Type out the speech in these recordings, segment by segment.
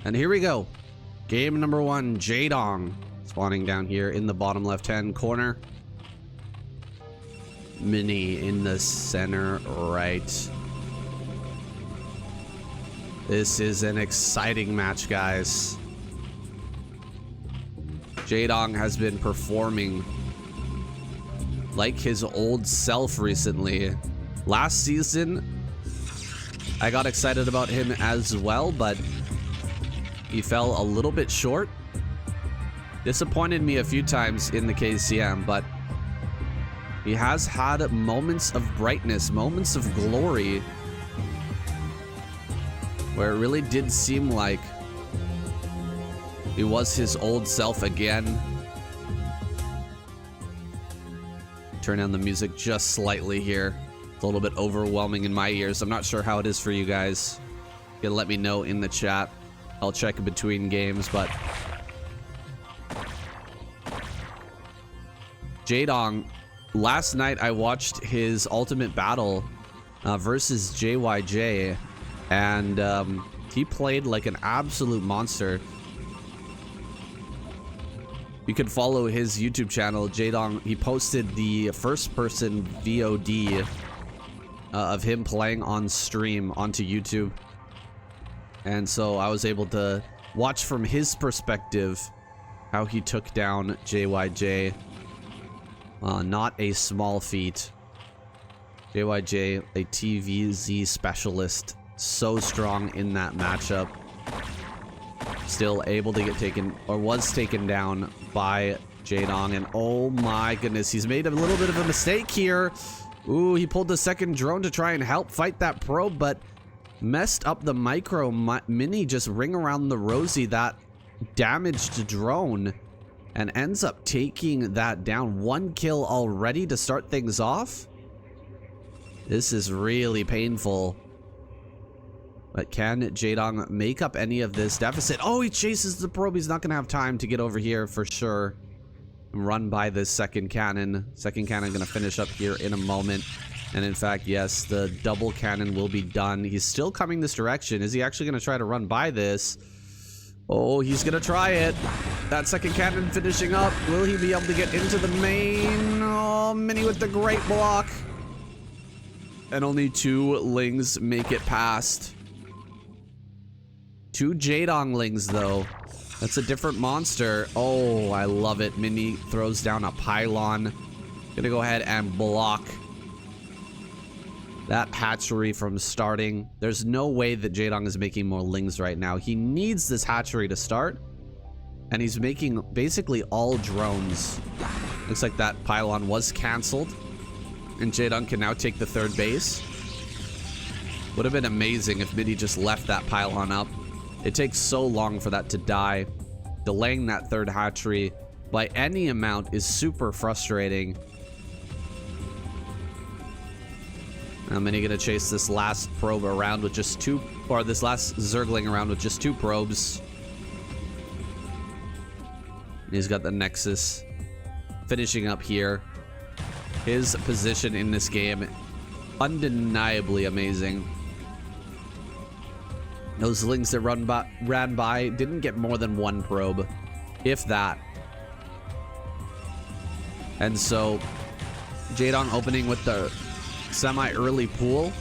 And here we go. Game number 1, JAEDONG. Spawning down here in the bottom left-hand corner. Mini in the center right. This is an exciting match, guys. JAEDONG has been performing like his old self recently. Last season, I got excited about him as well, but he fell a little bit short. Disappointed me a few times in the KCM, but he has had moments of brightness, moments of glory, where it really did seem like he was his old self again. Turn down the music just slightly here. It's a little bit overwhelming in my ears. I'm not sure how it is for you guys. You can let me know in the chat. I'll check in between games, but JAEDONG, last night I watched his ultimate battle versus JYJ, and he played like an absolute monster. You can follow his YouTube channel, JAEDONG. He posted the first person VOD of him playing on stream onto YouTube. And so I was able to watch from his perspective how he took down JYJ. Not a small feat. JYJ, a TVZ specialist. So strong in that matchup. Still able to get taken, or was taken down by JAEDONG, and oh my goodness, he's made a little bit of a mistake here. Ooh, he pulled the second drone to try and help fight that probe, but messed up the micro. Mini just ring around the rosy that damaged drone and ends up taking that down. 1 kill already to start things off. This is really painful. But can JAEDONG make up any of this deficit? Oh, he chases the probe. He's not going to have time to get over here for sure. Run by this second cannon. Second cannon going to finish up here in a moment. And in fact, yes, the double cannon will be done. He's still coming this direction. Is he actually going to try to run by this? Oh, he's going to try it. That second cannon finishing up. Will he be able to get into the main? Oh, Mini with the great block. And only 2 Lings make it past. 2 JAEDONG Lings, though. That's a different monster. Oh, I love it. Mini throws down a pylon. Gonna go ahead and block that hatchery from starting. There's no way that JAEDONG is making more Lings right now. He needs this hatchery to start. And he's making basically all drones. Looks like that pylon was canceled. And JAEDONG can now take the 3rd base. Would have been amazing if Mini just left that pylon up. It takes so long for that to die. Delaying that 3rd hatchery by any amount is super frustrating. Now Mini gonna chase this last probe around with just 2, or this last Zergling around with just 2 probes. And he's got the Nexus finishing up here. His position in this game, undeniably amazing. Those Lings that ran by didn't get more than 1 probe, if that. And so, JAEDONG opening with the semi-early pool.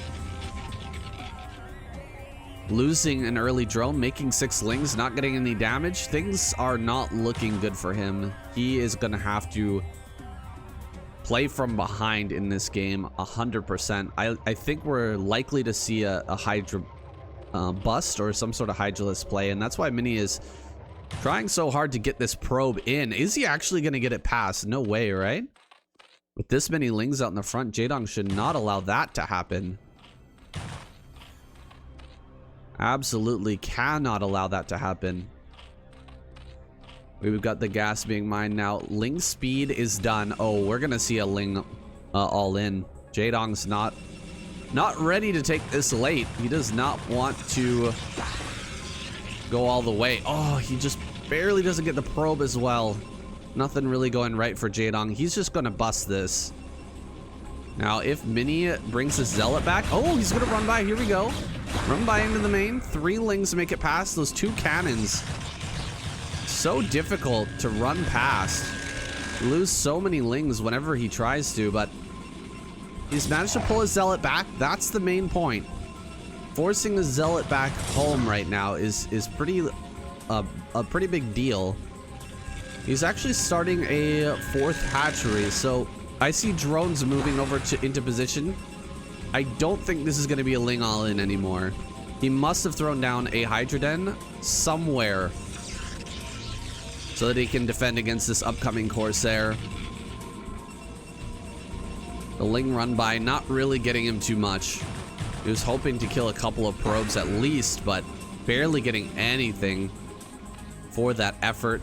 Losing an early drone, making 6 Lings, not getting any damage. Things are not looking good for him. He is going to have to play from behind in this game 100%. I think we're likely to see a Hydra bust or some sort of Hydraless play, and that's why Mini is trying so hard to get this probe in. Is he actually going to get it past? No way, right? With this many Lings out in the front, JAEDONG should not allow that to happen. Absolutely cannot allow that to happen. We've got the gas being mined now. Ling speed is done. Oh, we're gonna see a Ling all in. JAEDONG's not ready to take this late. He does not want to go all the way. Oh, he just barely doesn't get the probe as well. Nothing really going right for JAEDONG. He's just gonna bust this. Now, if Mini brings his Zealot back, oh, he's gonna run by. Here we go. Run by into the main. 3 lings make it past those 2 cannons. So difficult to run past. Lose so many lings whenever he tries to, but he's managed to pull his zealot back. That's the main point. Forcing the zealot back home right now is pretty a pretty big deal. He's actually starting a 4th hatchery, so I see drones moving over into position. I don't think this is going to be a ling all-in anymore. He must have thrown down a Hydra Den somewhere so that he can defend against this upcoming Corsair. The ling run by not really getting him too much. He was hoping to kill a couple of probes at least, but barely getting anything for that effort.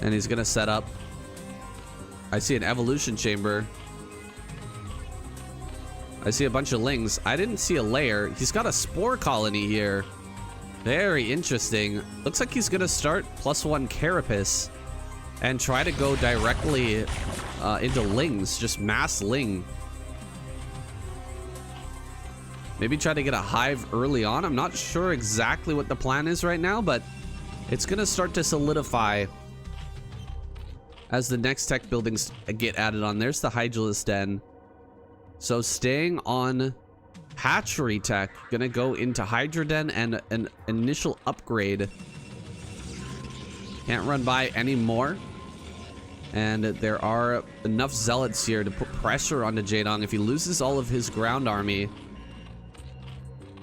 And he's gonna set up. I see an evolution chamber. I see a bunch of lings. I didn't see a layer. He's got a spore colony here. Very interesting. Looks like he's gonna start +1 carapace and try to go directly into lings. Just mass ling. Maybe try to get a hive early on. I'm not sure exactly what the plan is right now, but it's gonna start to solidify as the next tech buildings get added on. There's the Hydralisk Den. So staying on hatchery tech, gonna go into Hydra Den and an initial upgrade. Can't run by anymore. And there are enough zealots here to put pressure onto JAEDONG. If he loses all of his ground army,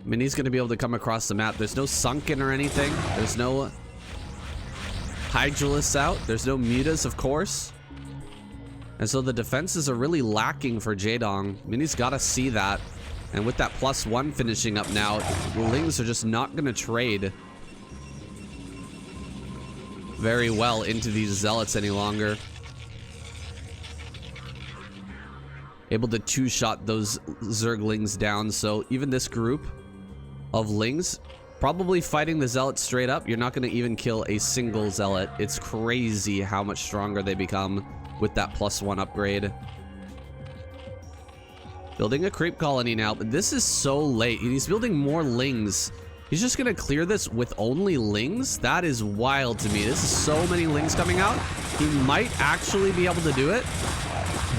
I mean, he's gonna be able to come across the map. There's no sunken or anything. There's no Hydralisks out. There's no mutas, of course. And so the defenses are really lacking for JAEDONG. I mean, he's got to see that. And with that +1 finishing up now, the lings are just not going to trade very well into these zealots any longer. Able to 2-shot those zerglings down. So even this group of lings probably fighting the zealot straight up. You're not going to even kill a single zealot. It's crazy how much stronger they become with that +1 upgrade. Building a creep colony now, but this is so late. He's building more lings. He's just going to clear this with only lings? That is wild to me. This is so many lings coming out. He might actually be able to do it,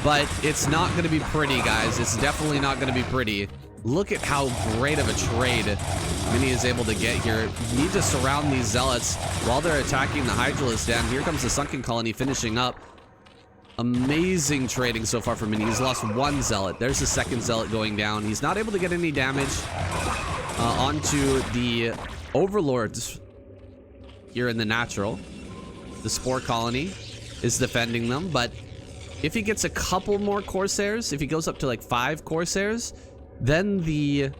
but it's not going to be pretty, guys. It's definitely not going to be pretty. Look at how great of a trade Mini is able to get here. You need to surround these zealots while they're attacking the Hydralisk Den. Here comes the Sunken Colony finishing up. Amazing trading so far for Mini. He's lost 1 zealot. There's the 2nd zealot going down. He's not able to get any damage onto the overlords here in the natural. The spore colony is defending them, but if he gets a couple more Corsairs, if he goes up to like 5 Corsairs, then the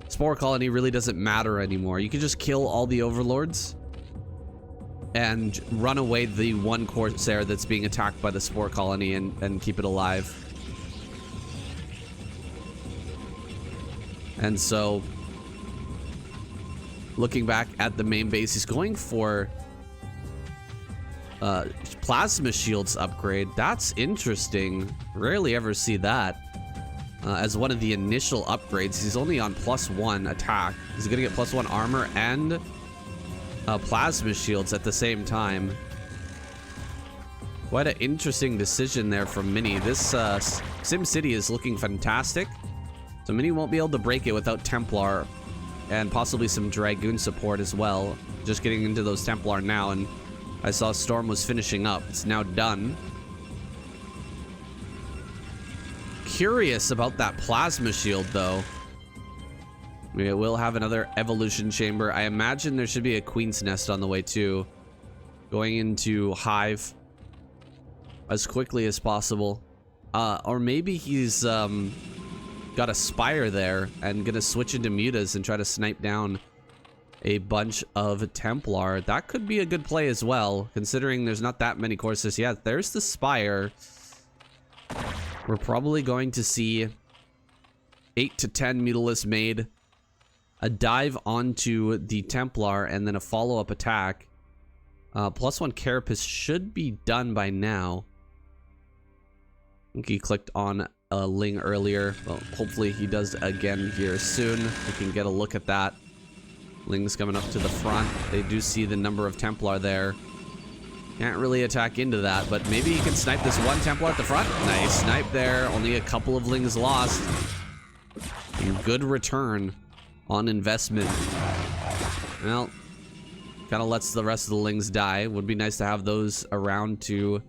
spore colony really doesn't matter anymore. You can just kill all the overlords and run away the 1 Corsair that's being attacked by the spore colony and keep it alive. And so, looking back at the main base, he's going for plasma shields upgrade. That's interesting. Rarely ever see that as one of the initial upgrades. He's only on +1 attack. He's gonna get +1 armor and plasma shields at the same time. Quite an interesting decision there from Mini. This Sim City is looking fantastic. So Mini won't be able to break it without Templar and possibly some Dragoon support as well. Just getting into those Templar now, and I saw Storm was finishing up. It's now done. Curious about that plasma shield though. We will have another evolution chamber. I imagine there should be a queen's nest on the way too. Going into hive as quickly as possible. Or maybe he's got a spire there and gonna switch into mutas and try to snipe down a bunch of Templar. That could be a good play as well, considering there's not that many courses yet. There's the spire. We're probably going to see 8 to 10 Mutalisks made, a dive onto the Templar, and then a follow-up attack. +1 Carapace should be done by now. I think he clicked on a Ling earlier. Well, hopefully he does again here soon. We can get a look at that. Ling's coming up to the front. They do see the number of Templar there. Can't really attack into that, but maybe he can snipe this one Templar at the front. Nice snipe there. Only a couple of Lings lost. And good return on investment. Well, kind of lets the rest of the Lings die. Would be nice to have those around to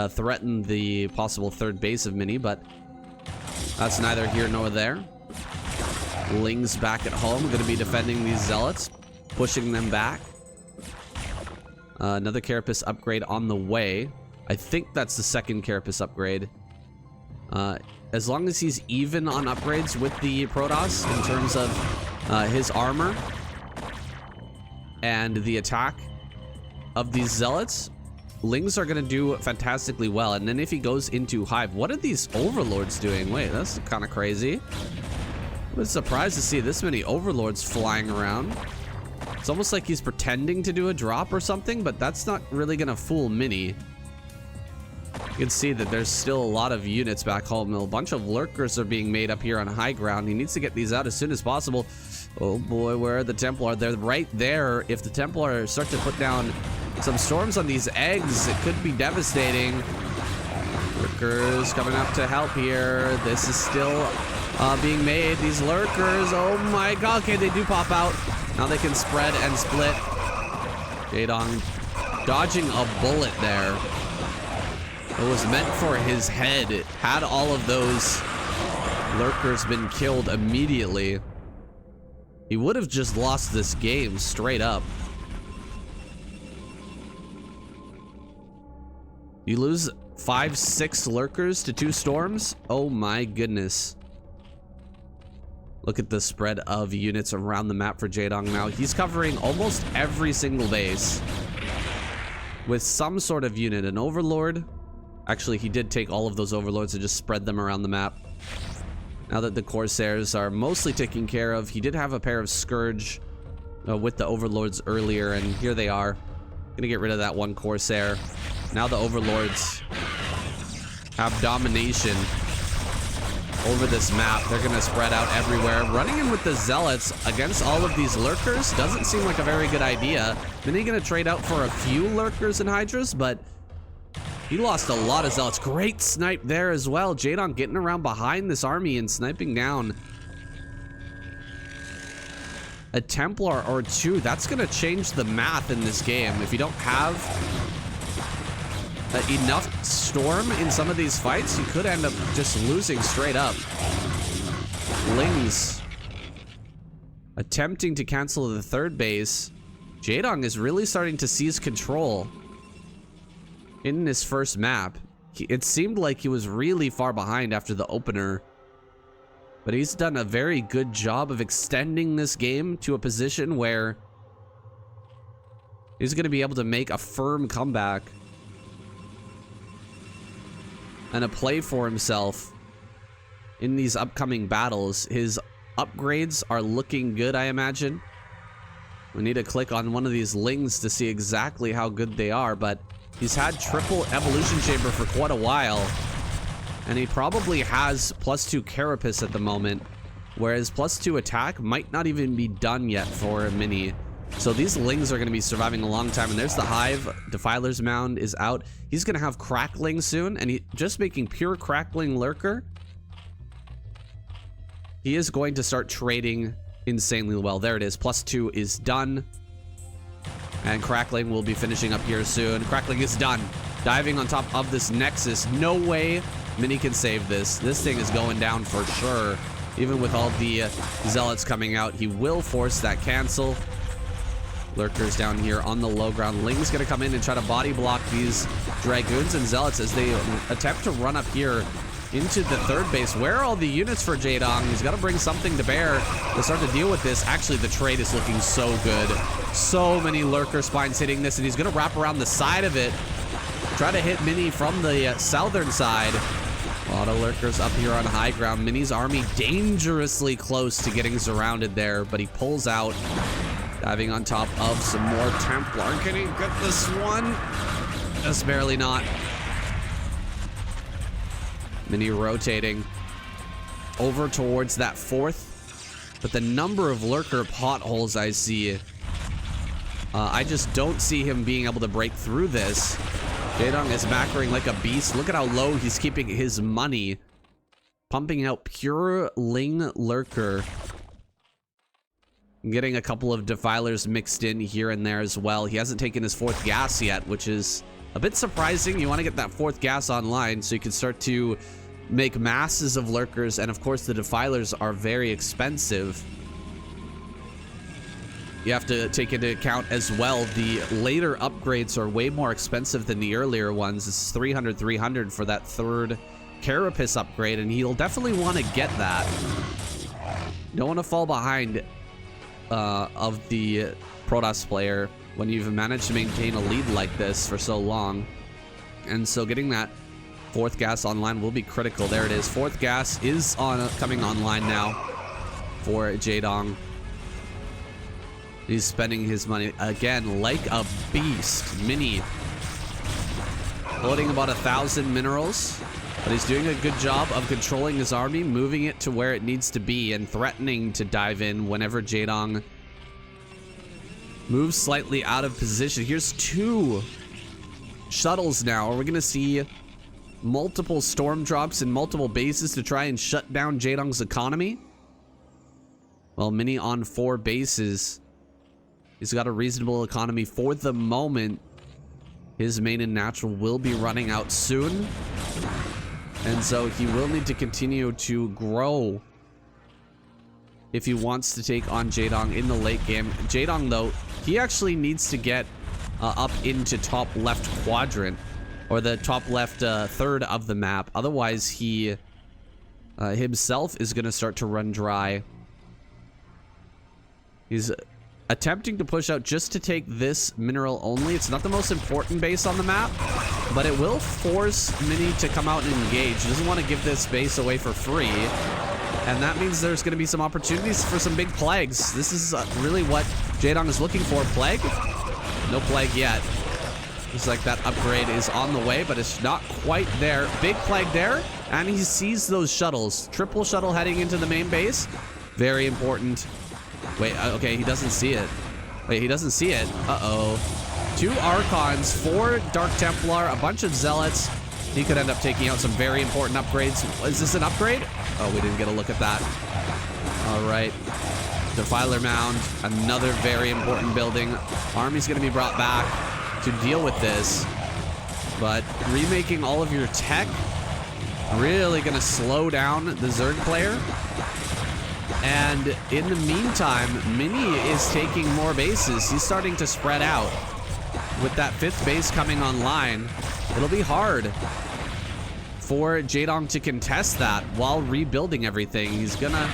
threaten the possible third base of Mini, but that's neither here nor there. Lings back at home, going to be defending these Zealots, pushing them back. Another Carapace upgrade on the way. I think that's the second Carapace upgrade. As long as he's even on upgrades with the Protoss in terms of his armor and the attack of these Zealots, Lings are going to do fantastically well. And then if he goes into Hive, what are these Overlords doing? Wait, that's kind of crazy. I was surprised to see this many Overlords flying around. It's almost like he's pretending to do a drop or something, but that's not really going to fool Mini. You can see that there's still a lot of units back home. A bunch of lurkers are being made up here on high ground. He needs to get these out as soon as possible. Oh boy, where are the Templar? They're right there. If the Templar start to put down some storms on these eggs, it could be devastating. Lurkers coming up to help here. This is still being made. These lurkers, oh my god. Okay, they do pop out. Now they can spread and split. JAEDONG dodging a bullet there. It was meant for his head. Had all of those lurkers been killed immediately, he would have just lost this game straight up. You lose 5-6 lurkers to 2 storms? Oh my goodness. Look at the spread of units around the map for JAEDONG now. He's covering almost every single base with some sort of unit. An Overlord. Actually, he did take all of those Overlords and just spread them around the map. Now that the Corsairs are mostly taken care of, he did have a pair of Scourge with the Overlords earlier, and here they are. Gonna get rid of that one Corsair. Now the Overlords have domination over this map. They're gonna spread out everywhere. Running in with the Zealots against all of these lurkers doesn't seem like a very good idea. Mini gonna trade out for a few lurkers and Hydras, but he lost a lot of Zealots. Great snipe there as well. JAEDONG getting around behind this army and sniping down a Templar or 2. That's gonna change the math in this game. If you don't have enough storm in some of these fights, you could end up just losing straight up. Lings attempting to cancel the third base. JAEDONG is really starting to seize control in this first map. It seemed like he was really far behind after the opener, but he's done a very good job of extending this game to a position where he's going to be able to make a firm comeback and a play for himself in these upcoming battles. His upgrades are looking good, I imagine. We need to click on one of these Lings to see exactly how good they are, but he's had triple evolution chamber for quite a while, and he probably has +2 Carapace at the moment, whereas +2 attack might not even be done yet for Mini. So these Lings are going to be surviving a long time. And there's the Hive. Defiler's Mound is out. He's going to have Crackling soon, and he just making pure Crackling Lurker. He is going to start trading insanely well. There it is. +2 is done. And Crackling will be finishing up here soon. Crackling is done. Diving on top of this Nexus. No way Mini can save this. This thing is going down for sure. Even with all the Zealots coming out, he will force that cancel. Lurkers down here on the low ground. Ling's gonna come in and try to body block these Dragoons and Zealots as they attempt to run up here into the third base. Where are all the units for JAEDONG? He's got to bring something to bear to start to deal with this. Actually, the trade is looking so good. So many Lurker Spines hitting this, and he's gonna wrap around the side of it. Try to hit Mini from the southern side. A lot of Lurkers up here on high ground. Mini's army dangerously close to getting surrounded there, but he pulls out. Diving on top of some more Templar. Can he get this one? Just barely not. Mini rotating. over towards that 4th. But the number of lurker potholes I see, I just don't see him being able to break through this. JAEDONG is macroing like a beast. Look at how low he's keeping his money. Pumping out pure Ling lurker. Getting a couple of defilers mixed in here and there as well. He hasn't taken his 4th gas yet, which is a bit surprising. You want to get that 4th gas online so you can start to make masses of lurkers. And of course, the defilers are very expensive. You have to take into account as well, the later upgrades are way more expensive than the earlier ones. It's 300 for that 3rd Carapace upgrade, and he'll definitely want to get that. You don't want to fall behind of the Protoss player when you've managed to maintain a lead like this for so long. And so getting that 4th gas online will be critical. There it is. 4th gas is coming online now for JAEDONG. He's spending his money again like a beast. Mini loading about 1,000 minerals, but he's doing a good job of controlling his army, moving it to where it needs to be, and threatening to dive in whenever JAEDONG moves slightly out of position. Here's 2 shuttles now. We're going to see multiple storm drops in multiple bases to try and shut down JAEDONG's economy. Well, Mini on 4 bases. He's got a reasonable economy for the moment. His main and natural will be running out soon. And so he will need to continue to grow if he wants to take on JAEDONG in the late game. JAEDONG, though, he actually needs to get up into top left quadrant, or the top left 3rd of the map. Otherwise, he himself is going to start to run dry. He's attempting to push out just to take this mineral only. It's not the most important base on the map, but it will force Mini to come out and engage. He doesn't want to give this base away for free, and that means there's going to be some opportunities for some big plagues. This is really what JAEDONG is looking for. Plague? No plague yet. Looks like that upgrade is on the way, but it's not quite there. Big plague there, and he sees those shuttles. Triple shuttle heading into the main base. Very important. Wait, okay, he doesn't see it. Wait, he doesn't see it. Uh-oh. 2 Archons, 4 Dark Templar, a bunch of Zealots. He could end up taking out some very important upgrades. Is this an upgrade? Oh, we didn't get a look at that. All right. Defiler Mound, another very important building. Army's going to be brought back to deal with this. But remaking all of your tech, really going to slow down the Zerg player. And in the meantime, Mini is taking more bases. He's starting to spread out. With that 5th base coming online, it'll be hard for JAEDONG to contest that while rebuilding everything. He's gonna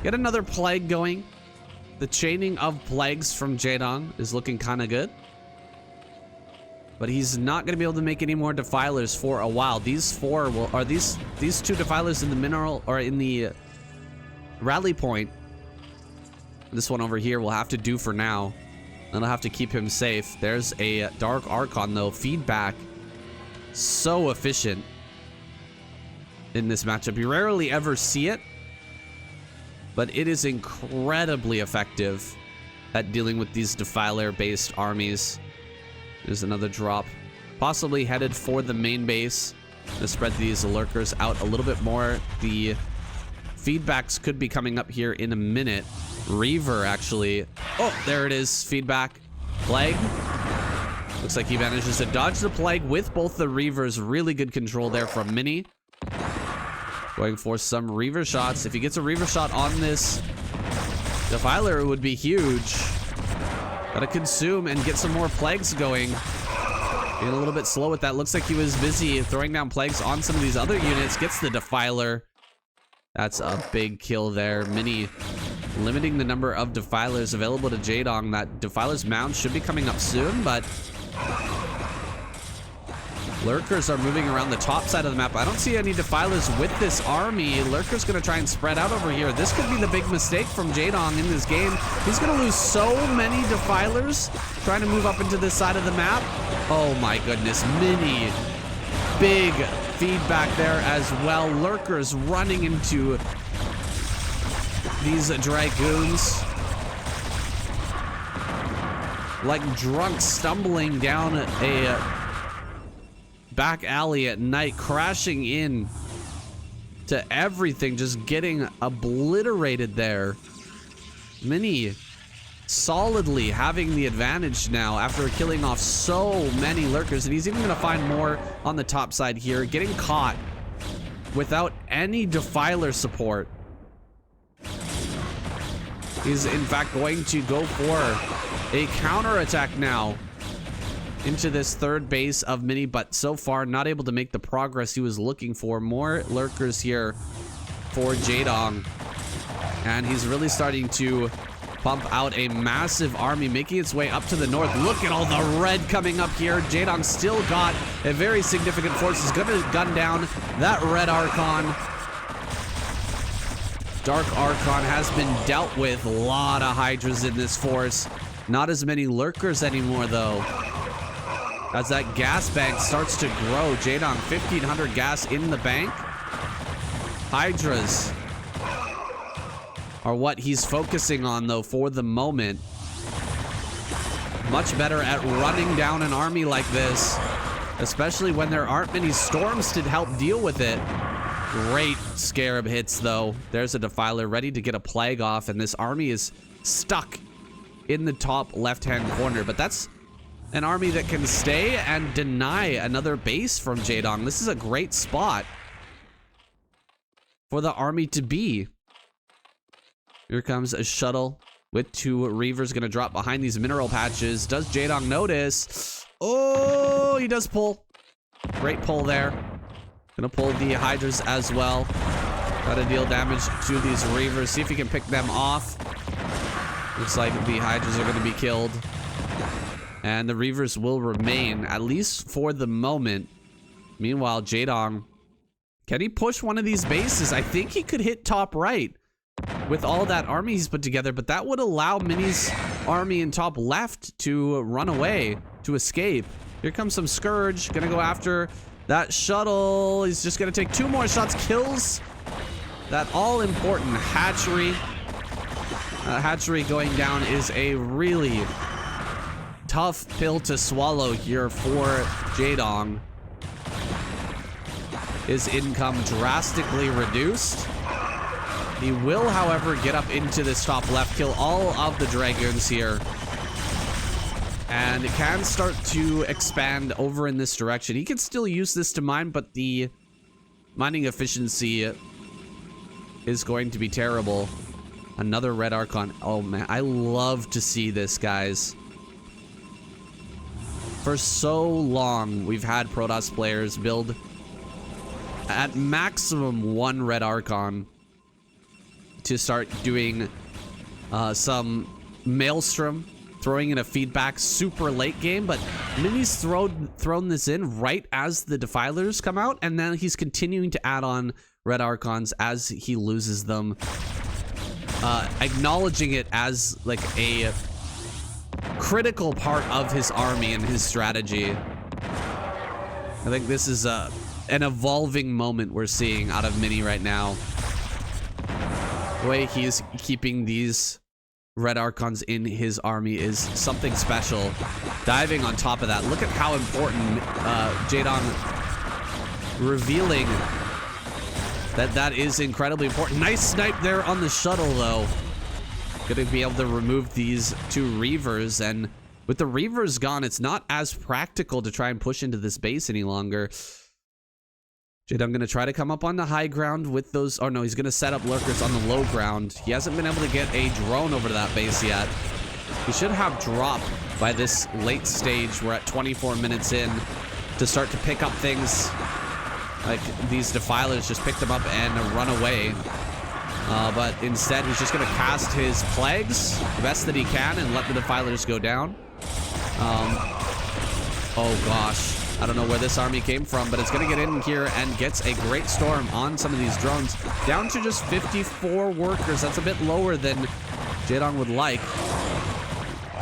get another plague going. The chaining of plagues from JAEDONG is looking kind of good. But he's not going to be able to make any more defilers for a while. These 4 will, or these 2 defilers in the mineral, or in the rally point. This one over here will have to do for now. And I'll have to keep him safe. There's a Dark Archon, though. Feedback, so efficient in this matchup. You rarely ever see it, but it is incredibly effective at dealing with these defiler-based armies. There's another drop, possibly headed for the main base to spread these lurkers out a little bit more. The feedbacks could be coming up here in a minute. Reaver, actually. Oh, there it is. Feedback. Plague. Looks like he manages to dodge the plague with both the Reavers. Really good control there from Mini. Going for some Reaver shots. If he gets a Reaver shot on this Defiler, it would be huge. Gotta consume and get some more plagues going. Being a little bit slow with that. Looks like he was busy throwing down plagues on some of these other units. Gets the Defiler. That's a big kill there. Mini limiting the number of Defilers available to JAEDONG. That Defiler's Mound should be coming up soon, but Lurkers are moving around the top side of the map. I don't see any Defilers with this army. Lurker's gonna try and spread out over here. This could be the big mistake from JAEDONG in this game. He's gonna lose so many Defilers trying to move up into this side of the map. Oh my goodness, Mini. Big feedback there as well. Lurkers running into these Dragoons. Like drunks stumbling down a back alley at night, crashing in to everything, just getting obliterated there. Mini solidly having the advantage now after killing off so many lurkers, and he's even gonna find more on the top side here, getting caught without any defiler support. He's in fact going to go for a counter attack now into this third base of Mini, but so far not able to make the progress he was looking for. More lurkers here for JAEDONG, and he's really starting to pump out a massive army, making its way up to the north. Look at all the red coming up here. JAEDONG still got a very significant force. He's gonna gun down that red Archon. Dark Archon has been dealt with. A lot of Hydras in this force. Not as many lurkers anymore though, as that gas bank starts to grow. JAEDONG 1,500 gas in the bank. Hydras are what he's focusing on though for the moment. Much better at running down an army like this, especially when there aren't many storms to help deal with it. Great Scarab hits though. There's a Defiler ready to get a Plague off, and this army is stuck in the top left-hand corner. But that's an army that can stay and deny another base from JAEDONG. This is a great spot for the army to be. Here comes a shuttle with two Reavers, gonna drop behind these mineral patches. Does JAEDONG notice? Oh, he does pull. Great pull there. Gonna pull the Hydras as well. Gotta deal damage to these Reavers. See if he can pick them off. Looks like the Hydras are gonna be killed. And the Reavers will remain, at least for the moment. Meanwhile, JAEDONG, can he push one of these bases? I think he could hit top right with all that army he's put together, but that would allow Mini's army in top left to run away, to escape. Here comes some Scourge, gonna go after that shuttle. He's just gonna take 2 more shots, kills that all-important hatchery. Hatchery going down is a really tough pill to swallow here for JAEDONG. His income drastically reduced. He will, however, get up into this top left, kill all of the Dragoons here, and it can start to expand over in this direction. He can still use this to mine, but the mining efficiency is going to be terrible. Another red Archon. Oh man, I love to see this, guys. For so long, we've had Protoss players build at maximum 1 red Archon to start doing some Maelstrom, throwing in a feedback super late game, but Mini's thrown this in right as the Defilers come out, and then he's continuing to add on red Archons as he loses them, acknowledging it as like a critical part of his army and his strategy. I think this is an evolving moment we're seeing out of Mini right now. The way he's keeping these red Archons in his army is something special. Diving on top of that, look at how important JAEDONG revealing that is incredibly important. Nice snipe there on the shuttle though. Gonna be able to remove these 2 Reavers, and with the Reavers gone, it's not as practical to try and push into this base any longer. JAEDONG gonna try to come up on the high ground with those. Oh no, he's gonna set up lurkers on the low ground. He hasn't been able to get a drone over to that base yet. He should have drop by this late stage. We're at 24 minutes in to start to pick up things. Like these Defilers just picked them up and run away. But instead, he's just gonna cast his Plagues the best that he can and let the Defilers go down. Oh gosh. I don't know where this army came from, but it's going to get in here and gets a great storm on some of these drones. Down to just 54 workers. That's a bit lower than JAEDONG would like.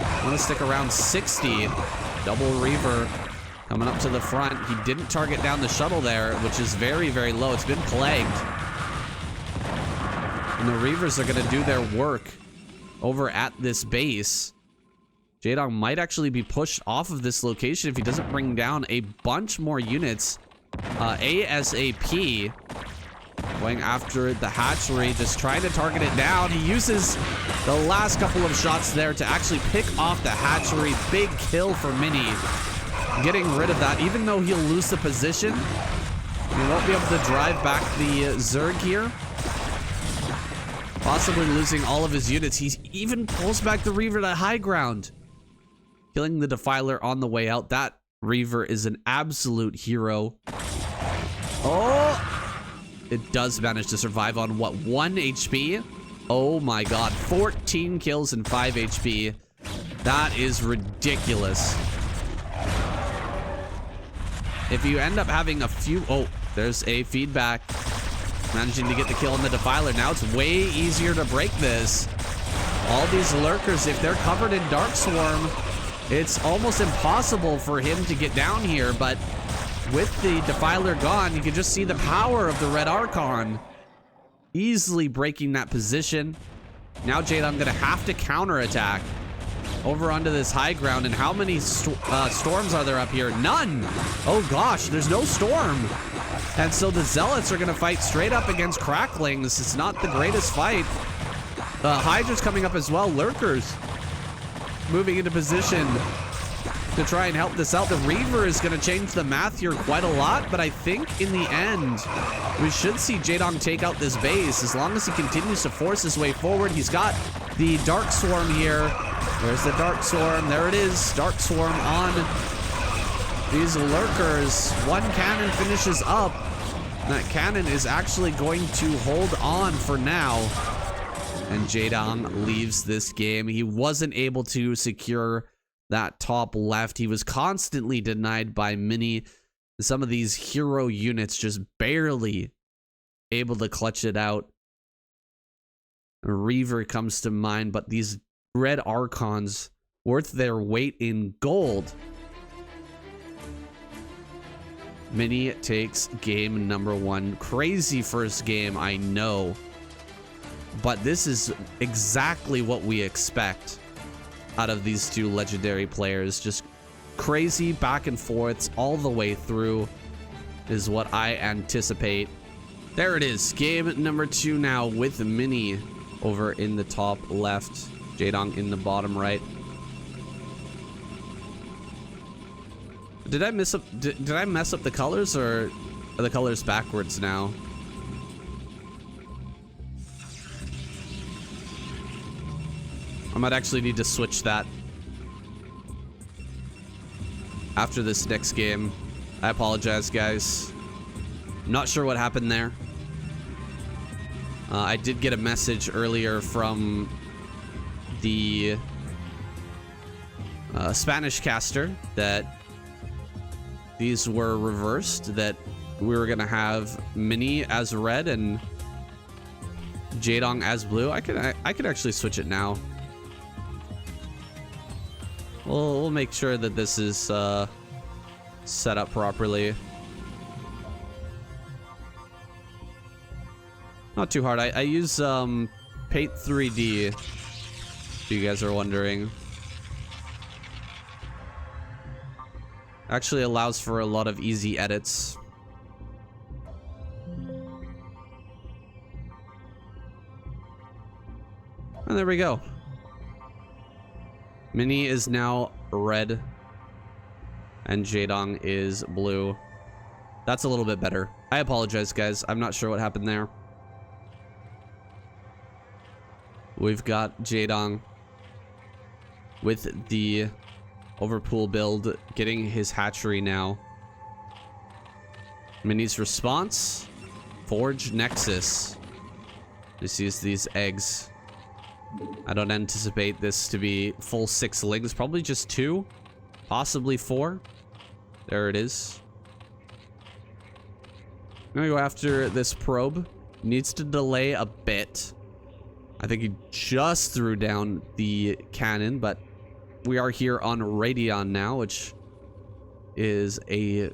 I want to stick around 60. Double Reaver coming up to the front. He didn't target down the shuttle there, which is very, very low. It's been plagued. And the Reavers are going to do their work over at this base. JAEDONG might actually be pushed off of this location if he doesn't bring down a bunch more units ASAP. Going after the hatchery, just trying to target it down. He uses the last couple of shots there to actually pick off the hatchery. Big kill for Mini. Getting rid of that, even though he'll lose the position. He won't be able to drive back the Zerg here. Possibly losing all of his units. He even pulls back the Reaver to high ground. Killing the Defiler on the way out. That Reaver is an absolute hero. Oh! It does manage to survive on, what, 1 HP? Oh my god. 14 kills and 5 HP. That is ridiculous. If you end up having a few... Oh, there's a feedback. Managing to get the kill on the Defiler. Now it's way easier to break this. All these lurkers, if they're covered in Dark Swarm, it's almost impossible for him to get down here, but with the Defiler gone, you can just see the power of the Red Archon. Easily breaking that position. Now JAEDONG gonna have to counterattack over onto this high ground. And how many storms are there up here? None! Oh gosh, there's no storm. And so the Zealots are gonna fight straight up against Cracklings. It's not the greatest fight. Hydra's coming up as well. Lurkers moving into position to try and help this out. The Reaver is going to change the math here quite a lot, but I think in the end, we should see JAEDONG take out this base as long as he continues to force his way forward. He's got the Dark Swarm here. Where's the Dark Swarm? There it is. Dark Swarm on these Lurkers. One cannon finishes up. That cannon is actually going to hold on for now. And JAEDONG leaves this game. He wasn't able to secure that top left. He was constantly denied by Mini. Some of these hero units just barely able to clutch it out. Reaver comes to mind, but these Red Archons worth their weight in gold. Mini takes game number 1. Crazy first game, I know. But this is exactly what we expect out of these two legendary players. Just crazy back and forths all the way through is what I anticipate. There it is. Game number 2 now with Mini over in the top left. JAEDONG in the bottom right. Did I mess up the colors, or are the colors backwards now? I might actually need to switch that after this next game. I apologize, guys. I'm not sure what happened there. I did get a message earlier from the Spanish caster that these were reversed, that we were gonna have Mini as red and JAEDONG as blue. I could actually switch it now. We'll make sure that this is set up properly. Not too hard. I use Paint 3D, if you guys are wondering. Actually allows for a lot of easy edits. And there we go. Mini is now red and JAEDONG is blue. That's a little bit better. I apologize, guys. I'm not sure what happened there. We've got JAEDONG with the overpool build getting his hatchery now. Mini's response: Forge Nexus. This is these eggs. I don't anticipate this to be full 6 lings. Probably just 2, possibly 4. There it is. I'm gonna go after this probe. Needs to delay a bit. I think he just threw down the cannon, but we are here on Radion now, which is a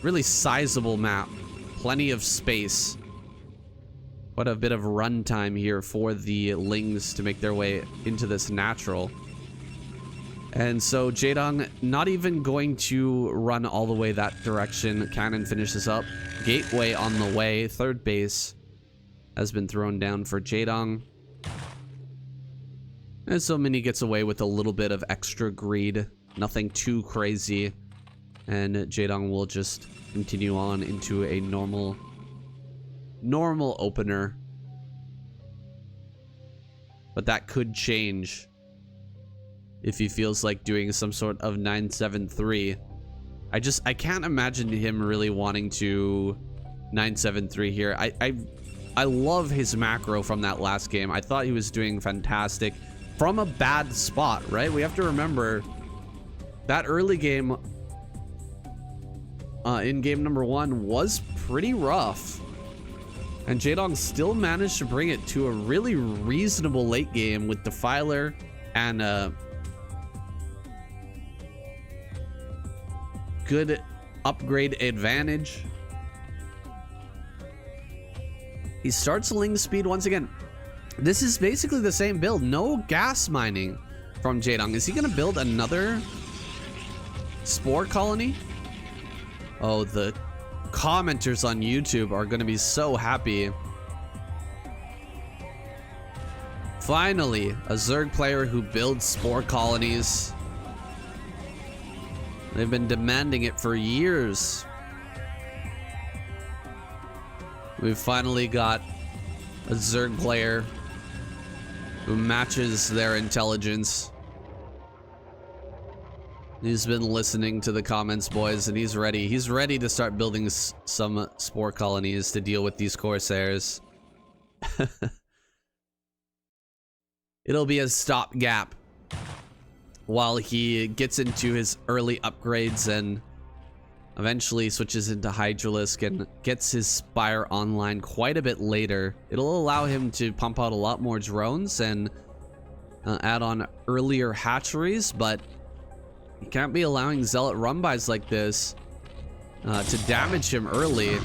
really sizable map. Plenty of space. Quite a bit of run time here for the Lings to make their way into this natural. And so JAEDONG not even going to run all the way that direction. Cannon finishes up. Gateway on the way. Third base has been thrown down for JAEDONG. And so Mini gets away with a little bit of extra greed. Nothing too crazy. And JAEDONG will just continue on into a normal opener. But that could change if he feels like doing some sort of 973. I can't imagine him really wanting to 973 here. I love his macro from that last game. I thought he was doing fantastic from a bad spot, right? We have to remember that early game in game number 1 was pretty rough. And JAEDONG still managed to bring it to a really reasonable late game with Defiler and good upgrade advantage. He starts Ling speed once again. This is basically the same build. No gas mining from JAEDONG. Is he gonna build another spore colony? Oh, the commenters on YouTube are gonna be so happy. Finally, a Zerg player who builds spore colonies. They've been demanding it for years. We've finally got a Zerg player who matches their intelligence. He's been listening to the comments, boys, and he's ready. He's ready to start building some spore colonies to deal with these Corsairs. It'll be a stopgap while he gets into his early upgrades and eventually switches into Hydralisk and gets his Spire online quite a bit later. It'll allow him to pump out a lot more drones and add on earlier hatcheries, but you can't be allowing Zealot run-bys like this to damage him early.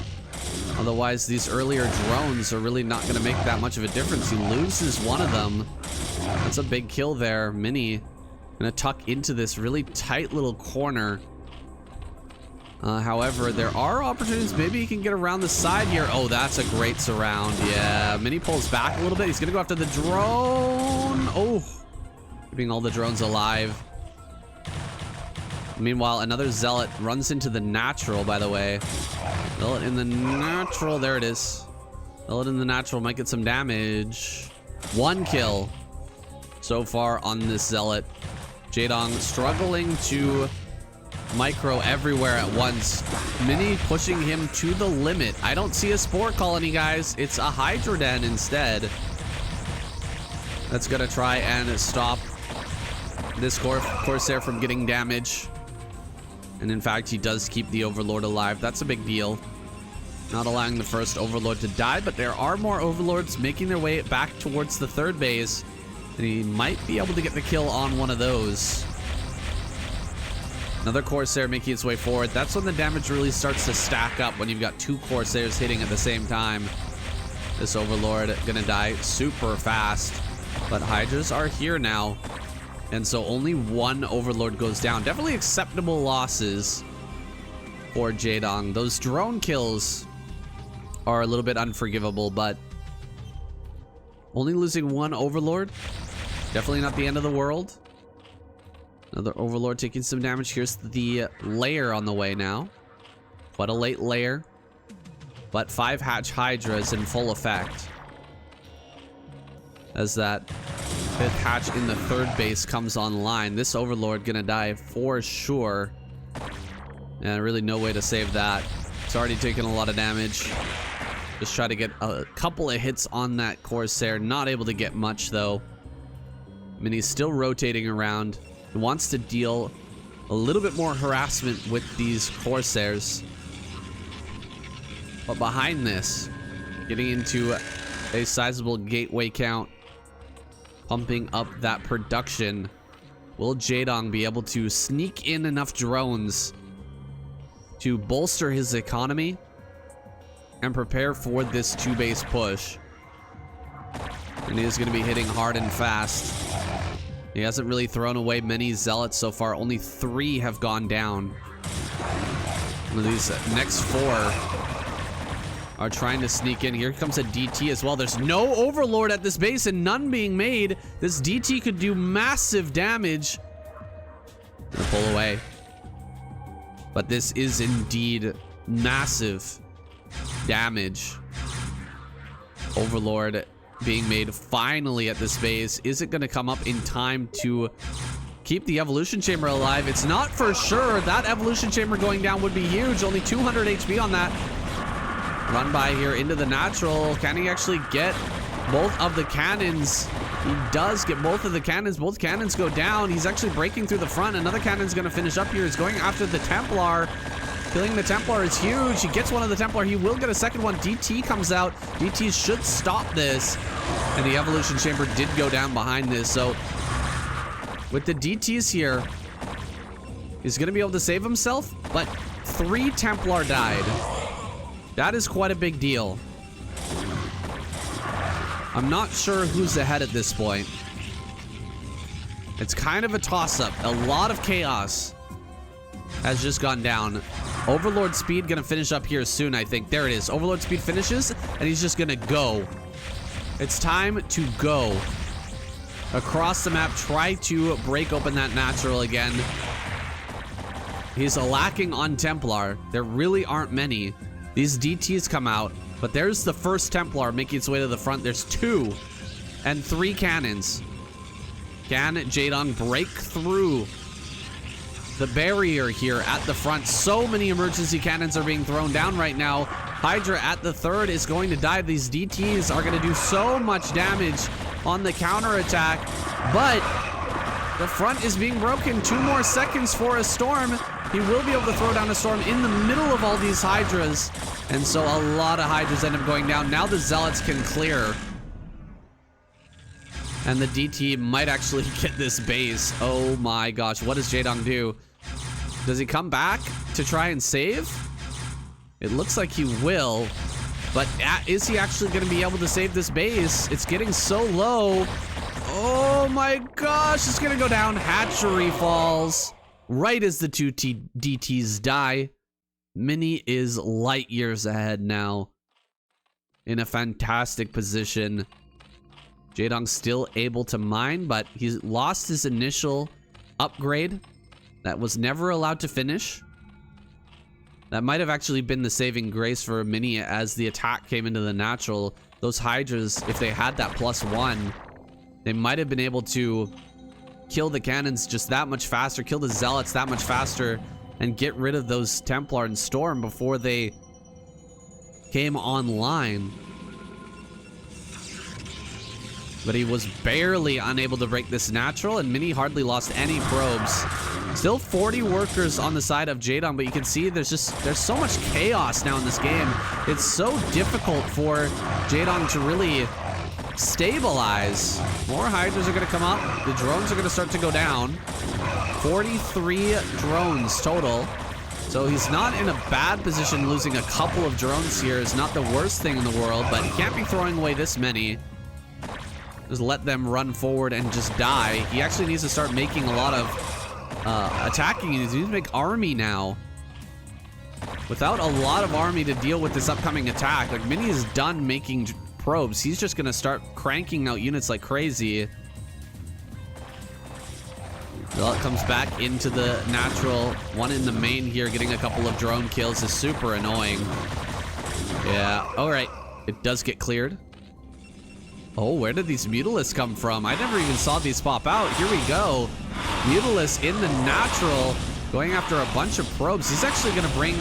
Otherwise, these earlier drones are really not going to make that much of a difference. He loses one of them. That's a big kill there. Mini gonna tuck into this really tight little corner. However, there are opportunities. Maybe he can get around the side here. Oh, that's a great surround. Yeah, Mini pulls back a little bit. He's gonna go after the drone. Oh, keeping all the drones alive. Meanwhile, another Zealot runs into the natural, by the way. Zealot in the natural. There it is. Zealot in the natural might get some damage. One kill so far on this Zealot. JAEDONG struggling to micro everywhere at once. Mini pushing him to the limit. I don't see a spore colony, guys. It's a Hydra Den instead. That's gonna try and stop this Corsair from getting damage. And in fact, he does keep the Overlord alive. That's a big deal. Not allowing the first Overlord to die, but there are more Overlords making their way back towards the third base. And he might be able to get the kill on one of those. Another Corsair making its way forward. That's when the damage really starts to stack up, when you've got two Corsairs hitting at the same time. This Overlord gonna die super fast. But Hydras are here now. And so only one Overlord goes down. Definitely acceptable losses for JAEDONG. Those drone kills are a little bit unforgivable, but only losing one Overlord, definitely not the end of the world. Another Overlord taking some damage. Here's the layer on the way now. Quite a late layer, but 5 hatch Hydras in full effect. As that 5th hatch in the third base comes online, this Overlord gonna die for sure. And really no way to save that. It's already taken a lot of damage. Just try to get a couple of hits on that Corsair. Not able to get much though. Mini's still rotating around. He wants to deal a little bit more harassment with these Corsairs. But behind this, getting into a sizable gateway count, pumping up that production. Will JAEDONG be able to sneak in enough drones to bolster his economy and prepare for this 2-base push? And he is going to be hitting hard and fast. He hasn't really thrown away many zealots so far. Only 3 have gone down. And these next 4 are trying to sneak in. Here comes a DT as well. There's no Overlord at this base and none being made. This DT could do massive damage. Gonna pull away. But this is indeed massive damage. Overlord being made finally at this base. Is it going to come up in time to keep the evolution chamber alive? It's not for sure. That evolution chamber going down would be huge. Only 200 HP on that. Run by here into the natural. Can he actually get both of the cannons? He does get both of the cannons. Both cannons go down. He's actually breaking through the front. Another cannon's going to finish up here. He's going after the Templar. Killing the Templar is huge. He gets one of the Templar. He will get a second one. DT comes out. DT should stop this. And the evolution chamber did go down behind this. So with the DTs here, he's going to be able to save himself. But 3 Templar died. That is quite a big deal. I'm not sure who's ahead at this point. It's kind of a toss-up. A lot of chaos has just gone down. Overlord Speed gonna finish up here soon, I think. There it is. Overlord Speed finishes, and he's just gonna go. It's time to go. Across the map, try to break open that natural again. He's lacking on Templar. There really aren't many. These DTs come out, but there's the first Templar making its way to the front. There's 2 and 3 cannons. Can JAEDONG break through the barrier here at the front? So many emergency cannons are being thrown down right now. Hydra at the 3rd is going to die. These DTs are going to do so much damage on the counterattack, but the front is being broken. 2 more seconds for a storm. He will be able to throw down a storm in the middle of all these Hydras. And so a lot of Hydras end up going down. Now the Zealots can clear. And the DT might actually get this base. Oh my gosh, what does JAEDONG do? Does he come back to try and save? It looks like he will. But is he actually going to be able to save this base? It's getting so low. Oh my gosh, it's going to go down. Hatchery falls right as the 2 DTs die. Mini is light years ahead now. In a fantastic position. JAEDONG still able to mine, but he's lost his initial upgrade. That was never allowed to finish. That might have actually been the saving grace for Mini as the attack came into the natural. Those Hydras, if they had that +1, they might have been able to kill the cannons just that much faster, kill the Zealots that much faster, and get rid of those Templar and Storm before they came online. But he was barely unable to break this natural, and Mini hardly lost any probes. Still 40 workers on the side of JAEDONG, but you can see there's so much chaos now in this game. It's so difficult for JAEDONG to really stabilize. More Hydras are going to come up. The drones are going to start to go down. 43 drones total. So he's not in a bad position. Losing a couple of drones here is not the worst thing in the world, but he can't be throwing away this many. Just let them run forward and just die. He actually needs to start making a lot of attacking. He needs to make army now. Without a lot of army to deal with this upcoming attack, like Mini is done making probes. He's just gonna start cranking out units like crazy. Well, it comes back into the natural. One in the main here, getting a couple of drone kills is super annoying. Yeah, all right. It does get cleared. Oh, where did these Mutalisks come from? I never even saw these pop out. Here we go. Mutalisk in the natural, going after a bunch of probes. He's actually going to bring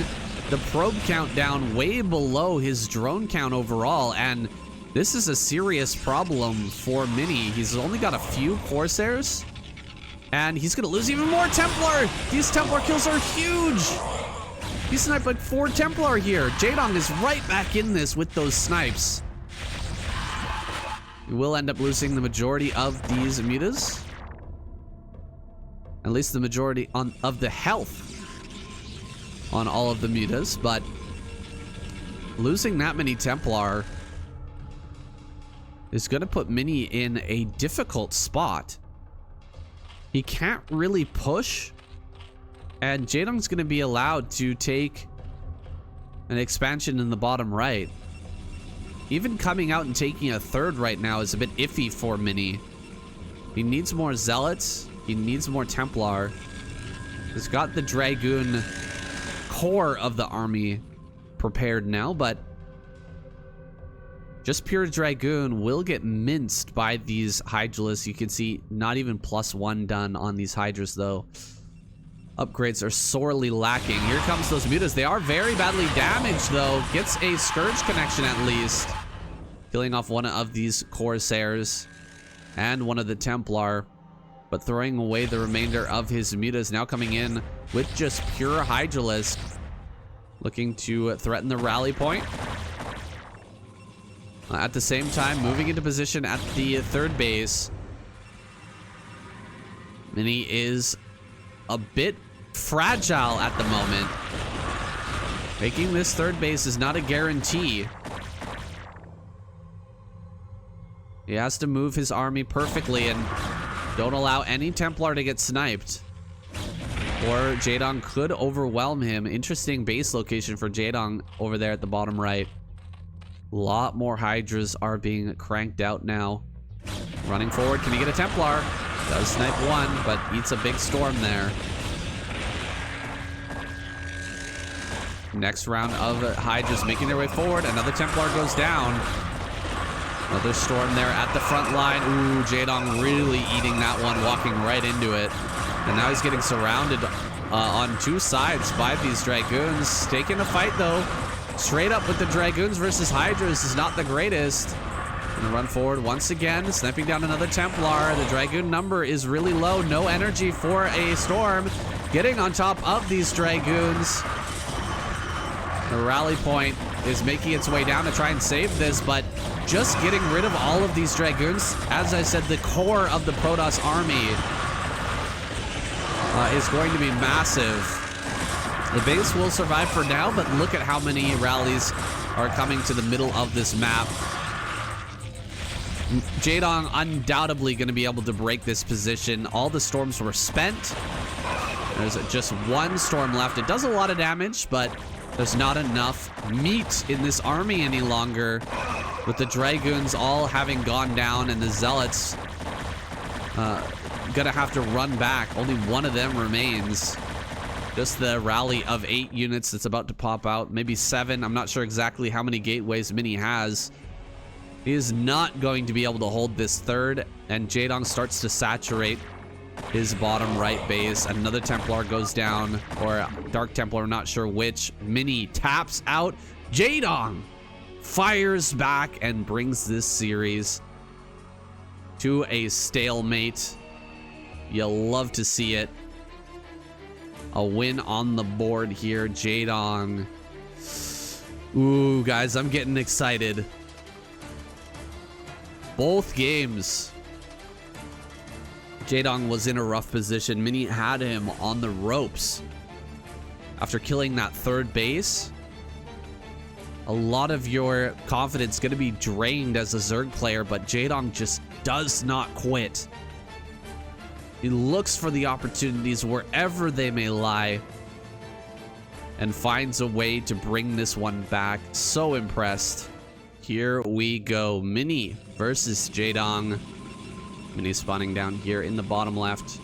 the probe count down way below his drone count overall, and this is a serious problem for Mini. He's only got a few Corsairs, and he's going to lose even more Templar. These Templar kills are huge. He sniped like 4 Templar here. JAEDONG is right back in this with those snipes. We will end up losing the majority of these mutas. At least the majority of the health on all of the mutas, but losing that many Templar is going to put Mini in a difficult spot. He can't really push, and JAEDONG's going to be allowed to take an expansion in the bottom right. Even coming out and taking a third right now is a bit iffy for Mini. He needs more Zealots. He needs more Templar. He's got the Dragoon core of the army prepared now, but just pure Dragoon will get minced by these Hydralisks. You can see not even +1 done on these Hydras, though. Upgrades are sorely lacking. Here comes those Mutas. They are very badly damaged, though. Gets a Scourge connection at least. Killing off one of these Corsairs and one of the Templar. But throwing away the remainder of his Mutas. Now coming in with just pure Hydralisk. Looking to threaten the rally point. At the same time, moving into position at the third base. Mini is a bit fragile at the moment. Making this third base is not a guarantee. He has to move his army perfectly and don't allow any Templar to get sniped, or JAEDONG could overwhelm him. Interesting base location for JAEDONG over there at the bottom right. A lot more Hydras are being cranked out now. Running forward, can he get a Templar? Does snipe one, but eats a big storm there. Next round of Hydras making their way forward. Another Templar goes down. Another storm there at the front line. Ooh, JAEDONG really eating that one, walking right into it. And now he's getting surrounded on two sides by these Dragoons. Taking a fight, though. Straight up with the Dragoons versus Hydras is not the greatest. Gonna run forward once again, sniping down another Templar. The Dragoon number is really low. No energy for a storm. Getting on top of these Dragoons. The rally point is making its way down to try and save this, but just getting rid of all of these Dragoons, as I said, the core of the Protoss army is going to be massive. The base will survive for now, but look at how many rallies are coming to the middle of this map. JAEDONG undoubtedly going to be able to break this position. All the storms were spent. There's just one storm left. It does a lot of damage, but there's not enough meat in this army any longer. With the Dragoons all having gone down and the Zealots gonna have to run back. Only one of them remains. Just the rally of 8 units that's about to pop out. Maybe 7. I'm not sure exactly how many gateways Mini has. He is not going to be able to hold this third, and JAEDONG starts to saturate his bottom right base. Another Templar goes down, or Dark Templar, not sure which. Mini taps out. JAEDONG fires back and brings this series to a stalemate. You'll love to see it. A win on the board here, JAEDONG. Ooh, guys, I'm getting excited. Both games, JAEDONG was in a rough position. Mini had him on the ropes. After killing that third base, a lot of your confidence going to be drained as a Zerg player, but JAEDONG just does not quit. He looks for the opportunities wherever they may lie and finds a way to bring this one back. So impressed. Here we go. Mini versus JAEDONG. Mini spawning down here in the bottom left.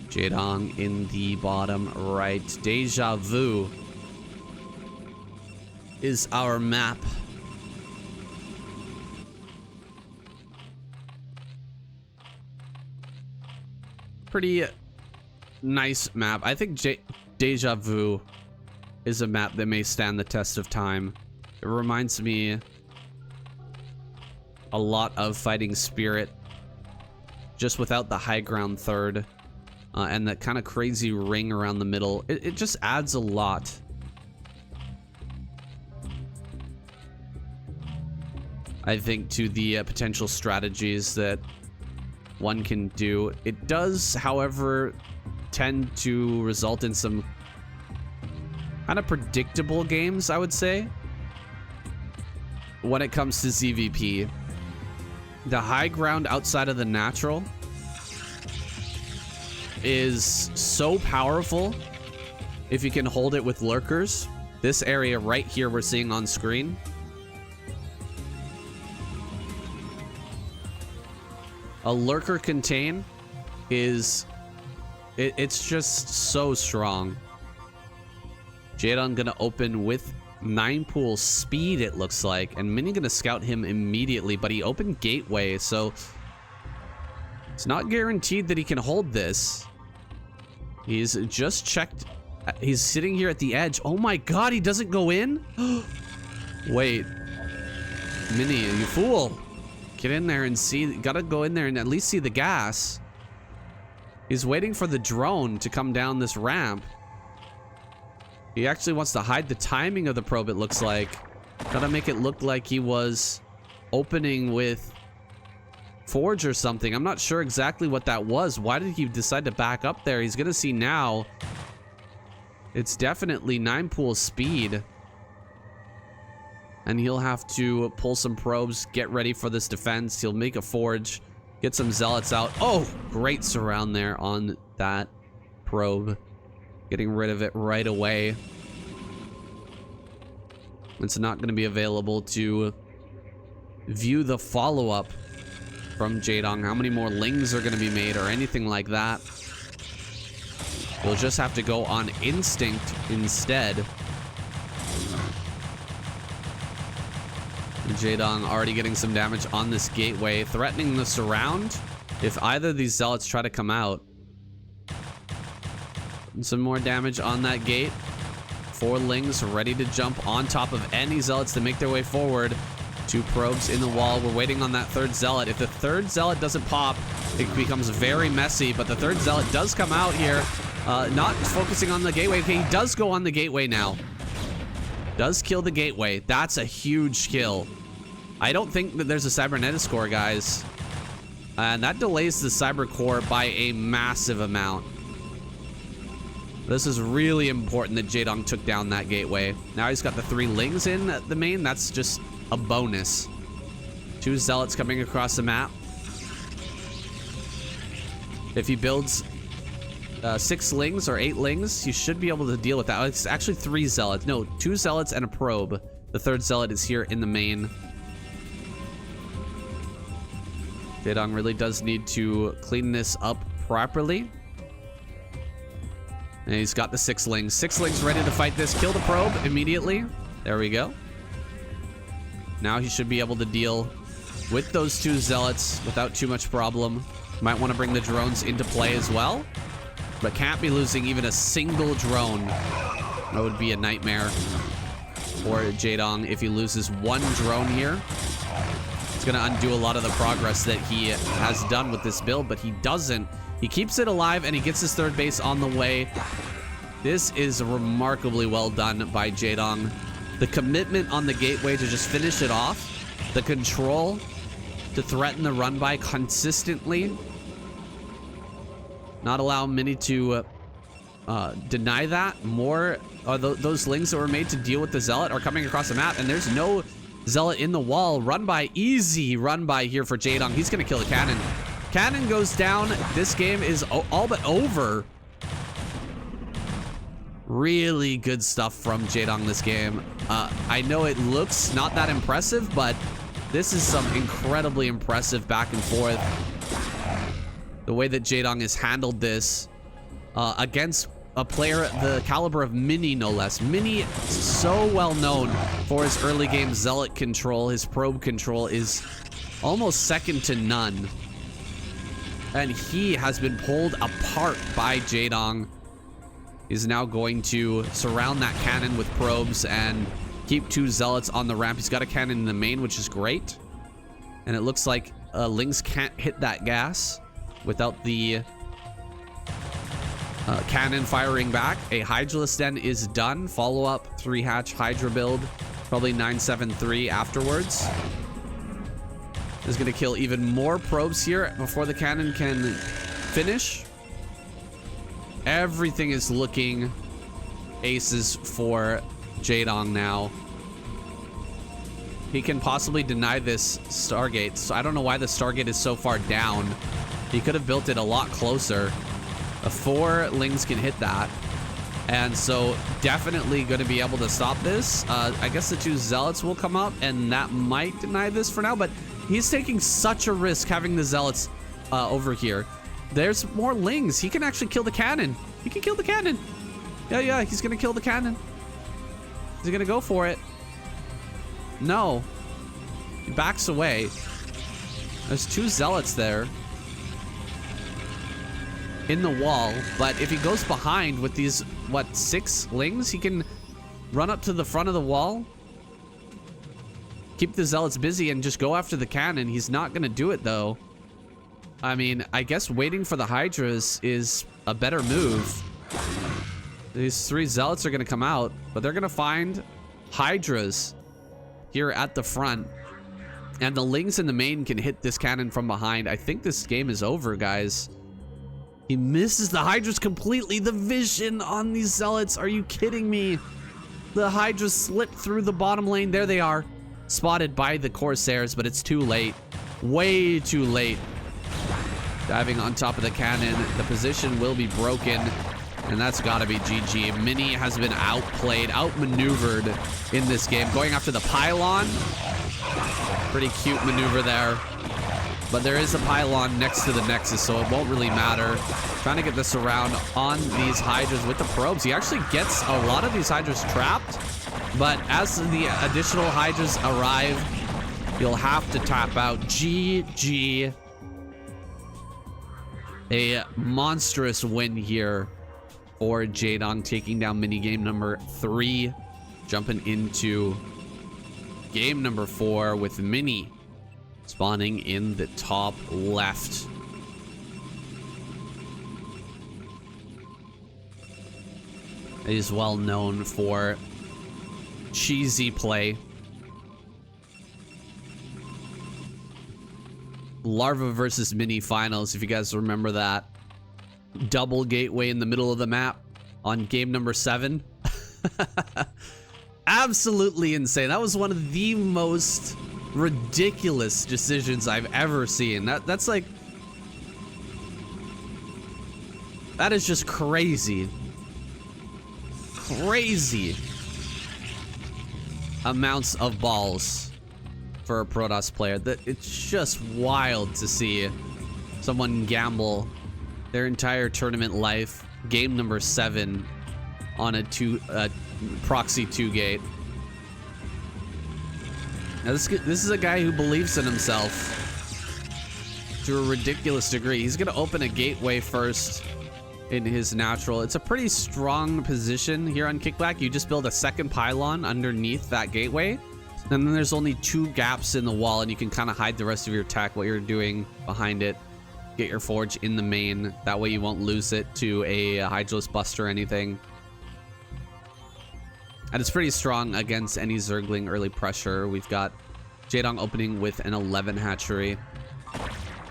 JAEDONG in the bottom right. Deja Vu is our map. Pretty nice map. I think Deja Vu is a map that may stand the test of time. It reminds me a lot of Fighting Spirit, just without the high ground third and that kind of crazy ring around the middle. It just adds a lot. I think to the potential strategies that one can do. It does, however, tend to result in some kind of predictable games, I would say. when it comes to ZVP. The high ground outside of the natural is so powerful if you can hold it with lurkers. This area right here we're seeing on screen. A lurker contain is... It's just so strong. JAEDONG gonna open with 9 pool speed, it looks like. And Mini gonna scout him immediately, but he opened gateway, so... It's not guaranteed that he can hold this. He's just checked... He's sitting here at the edge. Oh my god, he doesn't go in? Wait. Mini, you fool. Get in there and see. Gotta go in there and at least see the gas. He's waiting for the drone to come down this ramp. He actually wants to hide the timing of the probe, it looks like. Gotta make it look like he was opening with Forge or something. I'm not sure exactly what that was. Why did he decide to back up there? He's gonna see now. It's definitely 9 pool speed. And he'll have to pull some probes, get ready for this defense. He'll make a Forge, get some Zealots out. Oh, great surround there on that probe. Getting rid of it right away. It's not going to be available to view the follow-up from JAEDONG. How many more lings are going to be made or anything like that. We'll just have to go on instinct instead. JAEDONG already getting some damage on this gateway, threatening the surround. If either of these Zealots try to come out. And some more damage on that gate. 4 lings ready to jump on top of any Zealots to make their way forward. 2 probes in the wall. We're waiting on that 3rd Zealot. If the 3rd Zealot doesn't pop, it becomes very messy, but the 3rd Zealot does come out here. Not focusing on the gateway. Okay, he does go on the gateway now. Does kill the gateway. That's a huge kill. I don't think that there's a Cybernetic core, guys. And that delays the Cyber Core by a massive amount. This is really important that JAEDONG took down that gateway. Now he's got the 3 lings in at the main. That's just a bonus. 2 Zealots coming across the map. If he builds 6 lings or 8 lings, you should be able to deal with that. It's actually 3 Zealots. No, 2 Zealots and a probe. The 3rd Zealot is here in the main. JAEDONG really does need to clean this up properly. And he's got the 6 lings. 6 lings ready to fight this. Kill the probe immediately. There we go. Now he should be able to deal with those 2 Zealots without too much problem. Might want to bring the drones into play as well. But can't be losing even a single drone. That would be a nightmare for JAEDONG if he loses 1 drone here. It's going to undo a lot of the progress that he has done with this build, but he doesn't. He keeps it alive and he gets his 3rd base on the way. This is remarkably well done by JAEDONG. The commitment on the gateway to just finish it off. The control to threaten the run by consistently. Not allow Mini to deny that. More those lings that were made to deal with the Zealot are coming across the map, and there's no Zealot in the wall. Run by, easy run by here for JAEDONG. He's gonna kill the cannon. Cannon goes down. This game is all but over. Really good stuff from JAEDONG this game. I know it looks not that impressive, but this is some incredibly impressive back and forth. The way that JAEDONG has handled this against a player the caliber of Mini, no less. Mini, so well known for his early game Zealot control. His probe control is almost second to none. And he has been pulled apart by JAEDONG. He's now going to surround that cannon with probes and keep 2 Zealots on the ramp. He's got a cannon in the main, which is great. And it looks like Lings can't hit that gas without the cannon firing back. A Hydralisk Den is done. Follow up 3-hatch Hydra build. Probably 973 afterwards. Is going to kill even more probes here before the cannon can finish. Everything is looking aces for JAEDONG now. he can possibly deny this Stargate. So I don't know why the Stargate is so far down. He could have built it a lot closer. 4 Lings can hit that. And so definitely going to be able to stop this. I guess the 2 Zealots will come up and that might deny this for now, but he's taking such a risk having the Zealots over here. There's more Lings. He can actually kill the cannon. He can kill the cannon. Yeah, he's going to kill the cannon. Is he going to go for it? No. He backs away. There's 2 Zealots there in the wall, but if he goes behind with these, what, 6 Lings, he can run up to the front of the wall, keep the Zealots busy, and just go after the cannon. He's not going to do it, though. I mean, I guess waiting for the Hydras is a better move. These 3 Zealots are going to come out, but they're going to find Hydras here at the front. And the Lings in the main can hit this cannon from behind. I think this game is over, guys. He misses the Hydras completely. The vision on these Zealots. Are you kidding me? The Hydras slipped through the bottom lane. There they are. Spotted by the Corsairs, but it's too late. Way too late. Diving on top of the cannon. The position will be broken. And that's got to be GG. Mini has been outplayed, outmaneuvered in this game. Going after the pylon. Pretty cute maneuver there. But there is a pylon next to the Nexus, so it won't really matter. Trying to get this around on these Hydras with the probes. He actually gets a lot of these Hydras trapped. But as the additional Hydras arrive, you'll have to tap out. GG. A monstrous win here for JAEDONG, taking down minigame number 3. Jumping into game number 4 with Mini spawning in the top left. He's well known for cheesy play. Larva versus Mini finals, if you guys remember that. Double gateway in the middle of the map on game number 7. Absolutely insane. That was one of the most ridiculous decisions I've ever seen. That's like, that is just crazy. Crazy amounts of balls for a Protoss player. That it's just wild to see someone gamble their entire tournament life, game number 7, on a proxy 2 gate. Now this is a guy who believes in himself to a ridiculous degree. He's gonna open a gateway first in his natural. It's a pretty strong position here on Kickback. You just build a second pylon underneath that gateway, and then there's only 2 gaps in the wall, and you can kind of hide the rest of your tech, what you're doing behind it. Get your forge in the main. That way you won't lose it to a Hydralis bust or anything. And it's pretty strong against any Zergling early pressure. We've got JAEDONG opening with an 11 hatchery.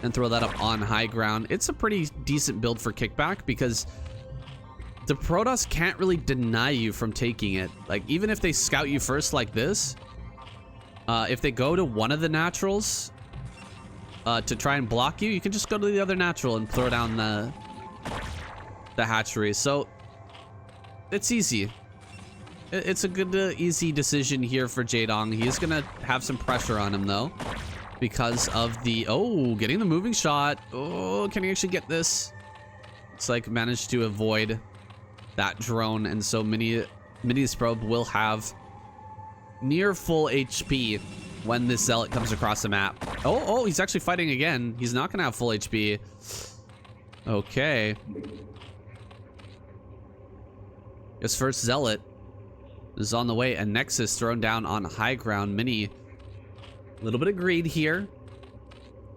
And throw that up on high ground. It's a pretty decent build for Kickback because the Protoss can't really deny you from taking it. Like, even if they scout you first like this, if they go to one of the naturals to try and block you, you can just go to the other natural and throw down the hatchery. So it's easy. It's a good, easy decision here for JAEDONG. He is going to have some pressure on him, though, because of the... Oh, getting the moving shot. Oh, can he actually get this? Looks like managed to avoid that drone, and so Mini's probe will have near full HP when this Zealot comes across the map. Oh, he's actually fighting again. He's not going to have full HP. Okay. His first Zealot is on the way. A Nexus thrown down on high ground. Mini, a little bit of greed here.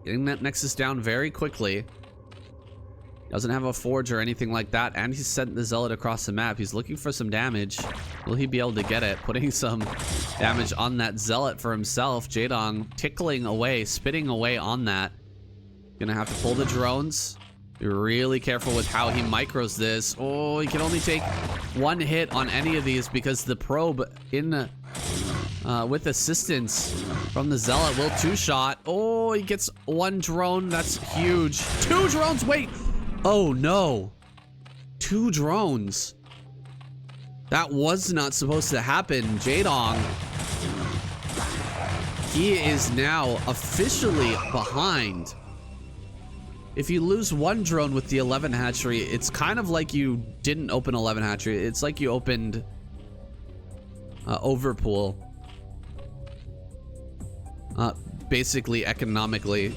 Getting that Nexus down very quickly. Doesn't have a forge or anything like that, and he's sent the Zealot across the map. He's looking for some damage. Will he be able to get it? Putting some damage on that Zealot for himself. JAEDONG tickling away, spitting away on that. Gonna have to pull the drones. Be really careful with how he micros this. Oh, he can only take 1 hit on any of these because the probe in with assistance from the Zealot. Will two-shot. Oh, he gets one drone. That's huge. Two drones. Wait. Oh, no. Two drones. That was not supposed to happen. JAEDONG. He is now officially behind. If you lose one drone with the 11 hatchery, it's kind of like you didn't open 11 hatchery. It's like you opened overpool. Basically, economically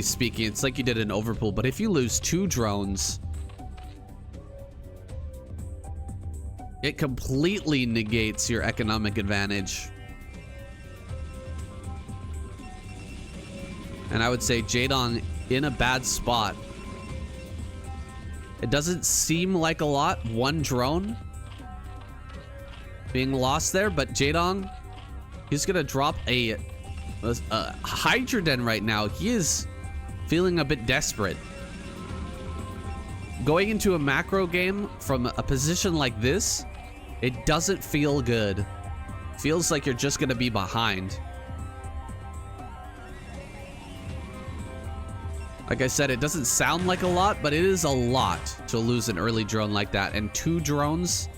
speaking, it's like you did an overpool. But if you lose two drones, it completely negates your economic advantage. And I would say JAEDONG in a bad spot. It doesn't seem like a lot, one drone being lost there, but JAEDONG, he's gonna drop a Hydroden right now. He is feeling a bit desperate. Going into a macro game from a position like this, it doesn't feel good. Feels like you're just gonna be behind. Like I said, it doesn't sound like a lot, but it is a lot to lose an early drone like that. And two drones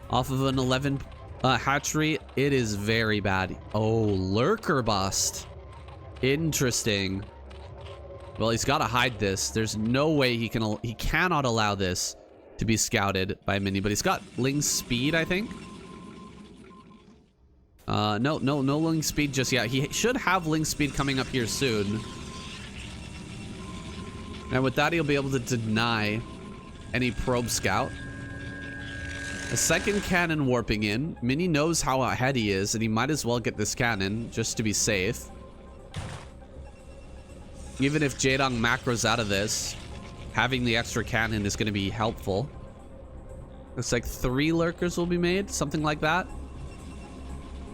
off of an 11 hatchery, it is very bad. Oh, lurker bust. Interesting. Well, he's got to hide this. There's no way he cannot allow this to be scouted by Mini, but he's got Ling speed, I think. No Ling speed just yet. He should have Ling speed coming up here soon. And with that, he'll be able to deny any probe scout. A second cannon warping in. Mini knows how ahead he is, and he might as well get this cannon just to be safe. Even if JAEDONG macros out of this, having the extra cannon is going to be helpful. Looks like 3 lurkers will be made, something like that.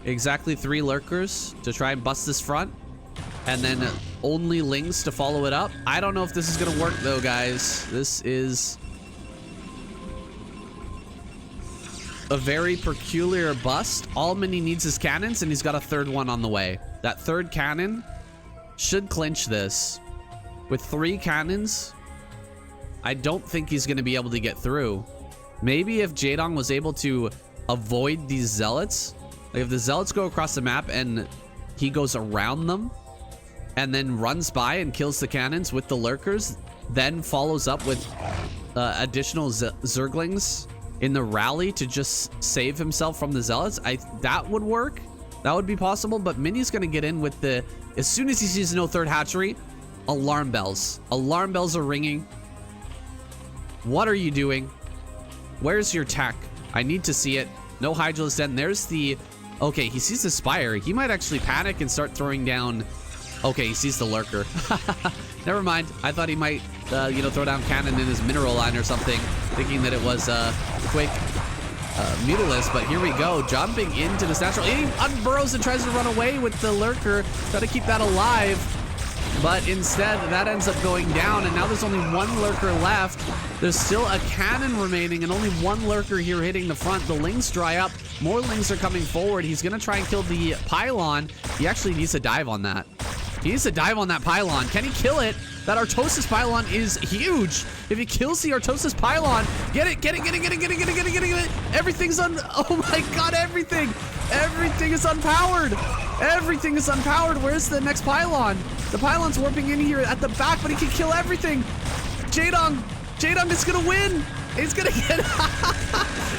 Exactly 3 lurkers to try and bust this front. And then only Lings to follow it up. I don't know if this is going to work, though, guys. This is a very peculiar bust. All Mini needs is cannons, and he's got a third one on the way. That third cannon should clinch this. With 3 cannons, I don't think he's going to be able to get through. Maybe if JAEDONG was able to avoid these Zealots, like if the Zealots go across the map and he goes around them, and then runs by and kills the cannons with the lurkers, then follows up with additional Zerglings in the rally to just save himself from the Zealots. That would work. That would be possible, but Mini's gonna get in with the... As soon as he sees no third hatchery, alarm bells. Alarm bells are ringing. What are you doing? Where's your tech? I need to see it. No Hydralisk Den. There's the... Okay, he sees the Spire. He might actually panic and start throwing down... Okay, he sees the lurker. Never mind. I thought he might, throw down cannon in his mineral line or something, thinking that it was a quick Mutalisk. But here we go, jumping into this natural. He unburrows and tries to run away with the lurker, try to keep that alive. But instead, that ends up going down, and now there's only 1 lurker left. There's still a cannon remaining, and only 1 lurker here hitting the front. The Lings dry up. More Lings are coming forward. He's going to try and kill the pylon. He actually needs to dive on that. He needs to dive on that pylon. Can he kill it? That Artosis pylon is huge. If he kills the Artosis pylon, get it. Everything's oh my god, everything is unpowered. Everything is unpowered. Where's the next pylon? The pylon's warping in here at the back, but he can kill everything. JAEDONG is gonna win. He's gonna get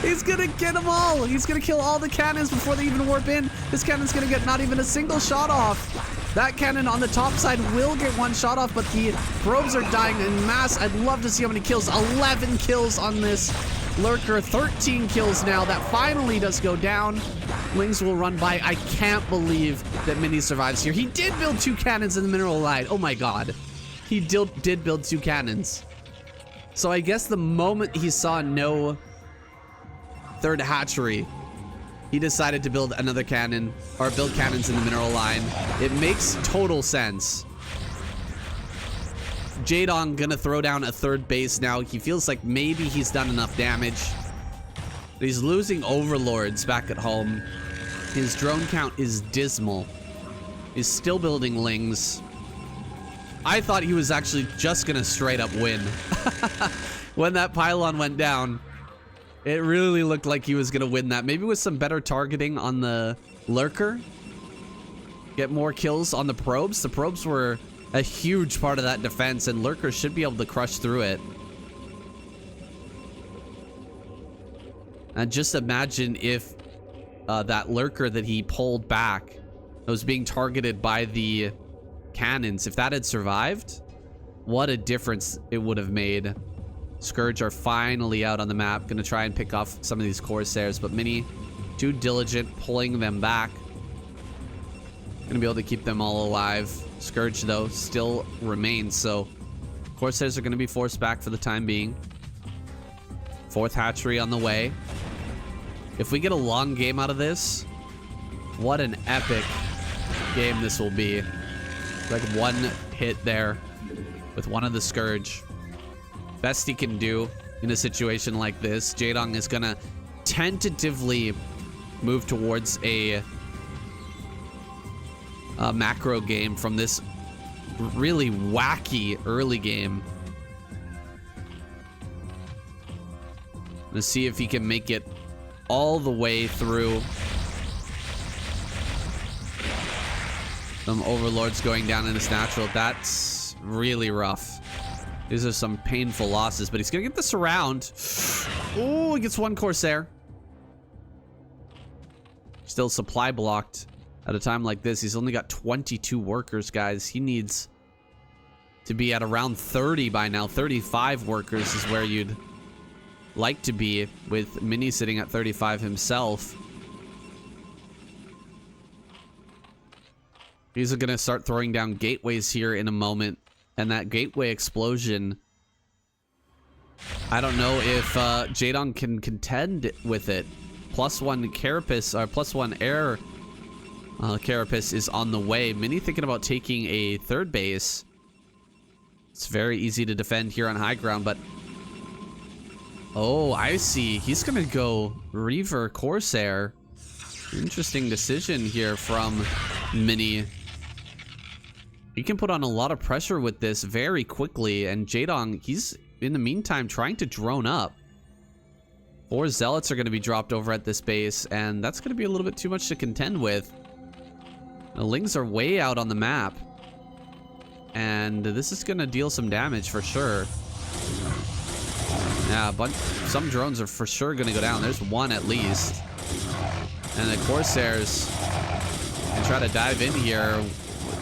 he's gonna get them all. He's gonna kill all the cannons before they even warp in. This cannon's gonna get not even a single shot off. That cannon on the top side will get 1 shot off, but the probes are dying en masse. I'd love to see how many kills. 11 kills on this lurker. 13 kills now. That finally does go down. Lings will run by. I can't believe that Mini survives here. He did build 2 cannons in the mineral line. Oh my god. He did build 2 cannons. So I guess the moment he saw no third hatchery, he decided to build another cannon, or build cannons in the mineral line. It makes total sense. JAEDONG gonna throw down a 3rd base now. He feels like maybe he's done enough damage. But he's losing overlords back at home. His drone count is dismal. He's still building lings. I thought he was actually just gonna straight up win. When that pylon went down, it really looked like he was gonna win that. Maybe with some better targeting on the lurker. Get more kills on the probes. The probes were a huge part of that defense, and lurker should be able to crush through it. And just imagine if that lurker that he pulled back that was being targeted by the cannons, if that had survived, what a difference it would have made. Scourge are finally out on the map. Gonna try and pick off some of these Corsairs, but Mini too diligent pulling them back. Gonna be able to keep them all alive. Scourge, though, still remains, so Corsairs are gonna be forced back for the time being. Fourth hatchery on the way. If we get a long game out of this, what an epic game this will be. Like one hit there with one of the Scourge. Best he can do in a situation like this. JAEDONG is gonna tentatively move towards a macro game from this really wacky early game. Let's see if he can make it all the way through. Some overlords going down in his natural. That's really rough. These are some painful losses, but he's gonna get this around. Oh, he gets one Corsair. Still supply blocked at a time like this. He's only got 22 workers, guys. He needs to be at around 30 by now. 35 workers is where you'd like to be, with Mini sitting at 35 himself. He's gonna start throwing down gateways here in a moment, and that gateway explosion, I don't know if JAEDONG can contend with it. +1 carapace, or +1 air carapace is on the way. Mini thinking about taking a third base. It's very easy to defend here on high ground, but oh, I see. He's gonna go Reaver Corsair. Interesting decision here from Mini. He can put on a lot of pressure with this very quickly, and JAEDONG, he's in the meantime trying to drone up. 4 zealots are going to be dropped over at this base, and that's going to be a little bit too much to contend with. The lings are way out on the map, and this is going to deal some damage for sure. Yeah, but some drones are for sure going to go down. There's one at least. And the Corsairs can try to dive in here.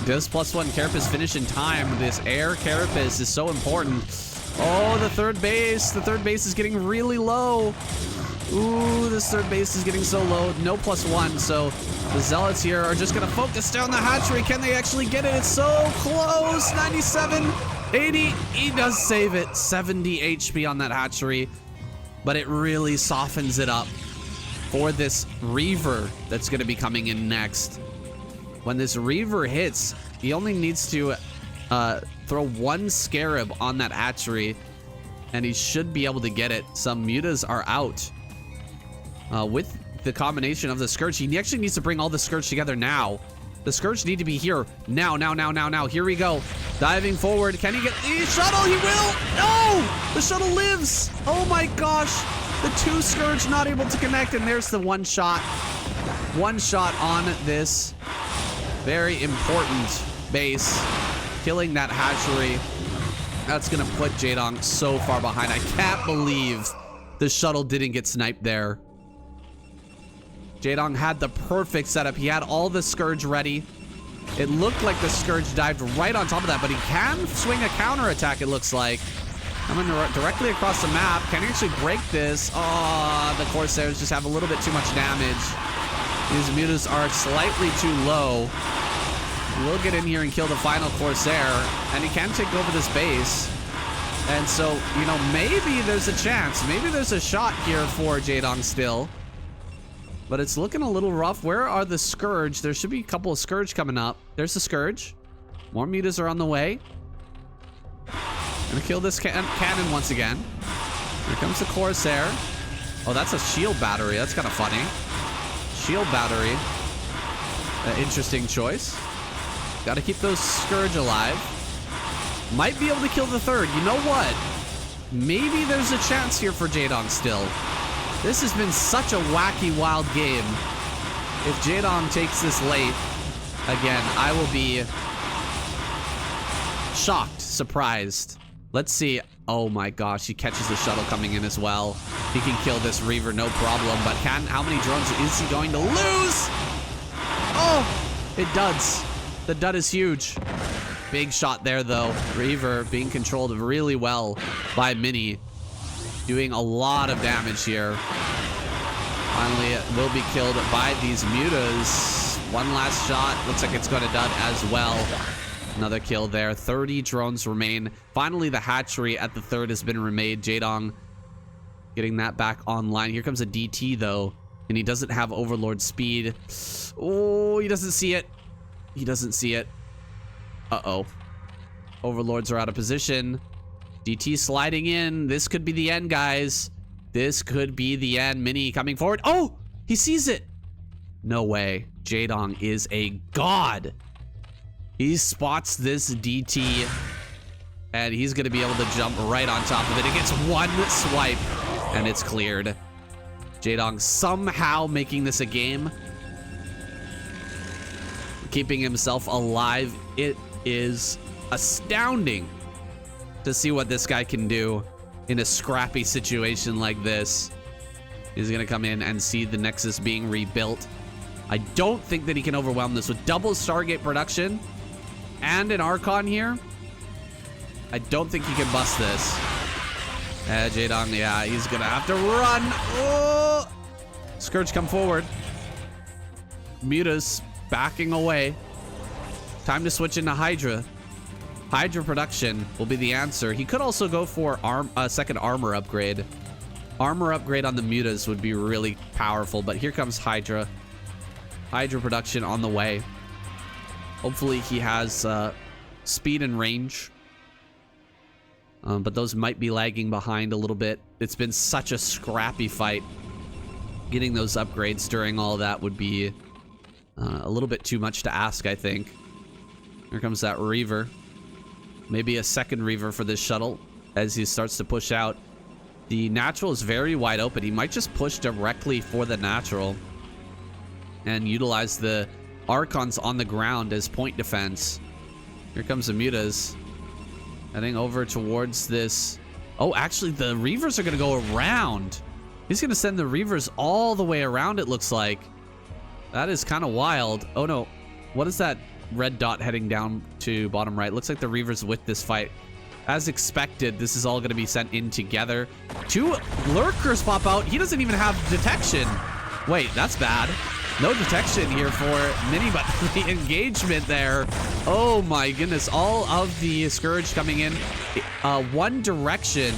Does +1 carapace finish in time? This air carapace is so important. Oh, the third base. The third base is getting really low. Ooh, this third base is getting so low. No +1, so the zealots here are just going to focus down the hatchery. Can they actually get it? It's so close. 97, 80. He does save it. 70 HP on that hatchery, but it really softens it up for this Reaver that's going to be coming in next. When this Reaver hits, he only needs to throw 1 Scarab on that hatchery, and he should be able to get it. Some mutas are out. With the combination of the Scourge, he actually needs to bring all the Scourge together now. The Scourge need to be here now. Here we go. Diving forward. Can he get the shuttle? He will. No! The shuttle lives. Oh my gosh. The 2 Scourge not able to connect, and there's the 1 shot. 1 shot on this very important base, killing that hatchery. That's gonna put JAEDONG so far behind. I can't believe the shuttle didn't get sniped there. JAEDONG had the perfect setup. He had all the Scourge ready. It looked like the Scourge dived right on top of that, but he can swing a counter attack, it looks like. Coming directly across the map. Can he actually break this? Oh, the Corsairs just have a little bit too much damage. These mutas are slightly too low. We'll get in here and kill the final Corsair, and he can take over this base. And so, you know, maybe there's a chance. Maybe there's a shot here for JAEDONG still. But it's looking a little rough. Where are the Scourge? There should be a couple of Scourge coming up. There's the Scourge. More mutas are on the way. Gonna kill this cannon once again. Here comes the Corsair. Oh, that's a shield battery. That's kind of funny. Shield battery. Interesting choice. Got to keep those Scourge alive. Might be able to kill the third. You know what? Maybe there's a chance here for JAEDONG still. This has been such a wacky, wild game. If JAEDONG takes this late, again, I will be shocked, surprised. Let's see. Oh my gosh, he catches the shuttle coming in as well. He can kill this Reaver, no problem. But how many drones is he going to lose? Oh, it does. The dud is huge. Big shot there, though. Reaver being controlled really well by Mini. Doing a lot of damage here. Finally, it will be killed by these mutas. One last shot. Looks like it's going to dud as well. Another kill there. 30 drones remain. Finally, the hatchery at the third has been remade. JAEDONG getting that back online. Here comes a DT, though. And he doesn't have Overlord speed. Oh, he doesn't see it. He doesn't see it. Uh-oh. Overlords are out of position. DT sliding in. This could be the end, guys. This could be the end. Mini coming forward. Oh, he sees it. No way. JAEDONG is a god. He spots this DT, and he's going to be able to jump right on top of it. It gets one swipe, and it's cleared. JAEDONG somehow making this a game. Keeping himself alive. It is astounding to see what this guy can do in a scrappy situation like this. He's going to come in and see the Nexus being rebuilt. I don't think that he can overwhelm this with double Stargate production and an Archon here. I don't think he can bust this. JAEDONG, yeah, he's going to have to run. Oh! Scourge, come forward. Mutas backing away. Time to switch into Hydra. Hydra production will be the answer. He could also go for a second armor upgrade. Armor upgrade on the mutas would be really powerful, but here comes Hydra. Hydra production on the way. Hopefully he has speed and range. But those might be lagging behind a little bit. It's been such a scrappy fight. Getting those upgrades during all that would be a little bit too much to ask, I think. Here comes that Reaver. Maybe a second Reaver for this shuttle as he starts to push out. The natural is very wide open. He might just push directly for the natural and utilize the Archons on the ground as point defense. Here comes the mutas. Heading over towards this. Oh, actually, the Reavers are going to go around. He's going to send the Reavers all the way around, it looks like. That is kind of wild. Oh, no. What is that red dot heading down to bottom right? Looks like the Reavers with this fight. As expected, this is all going to be sent in together. Two Lurkers pop out. He doesn't even have detection. Wait, that's bad. No detection here for Mini, but the engagement there. Oh my goodness. All of the Scourge coming in. One Direction.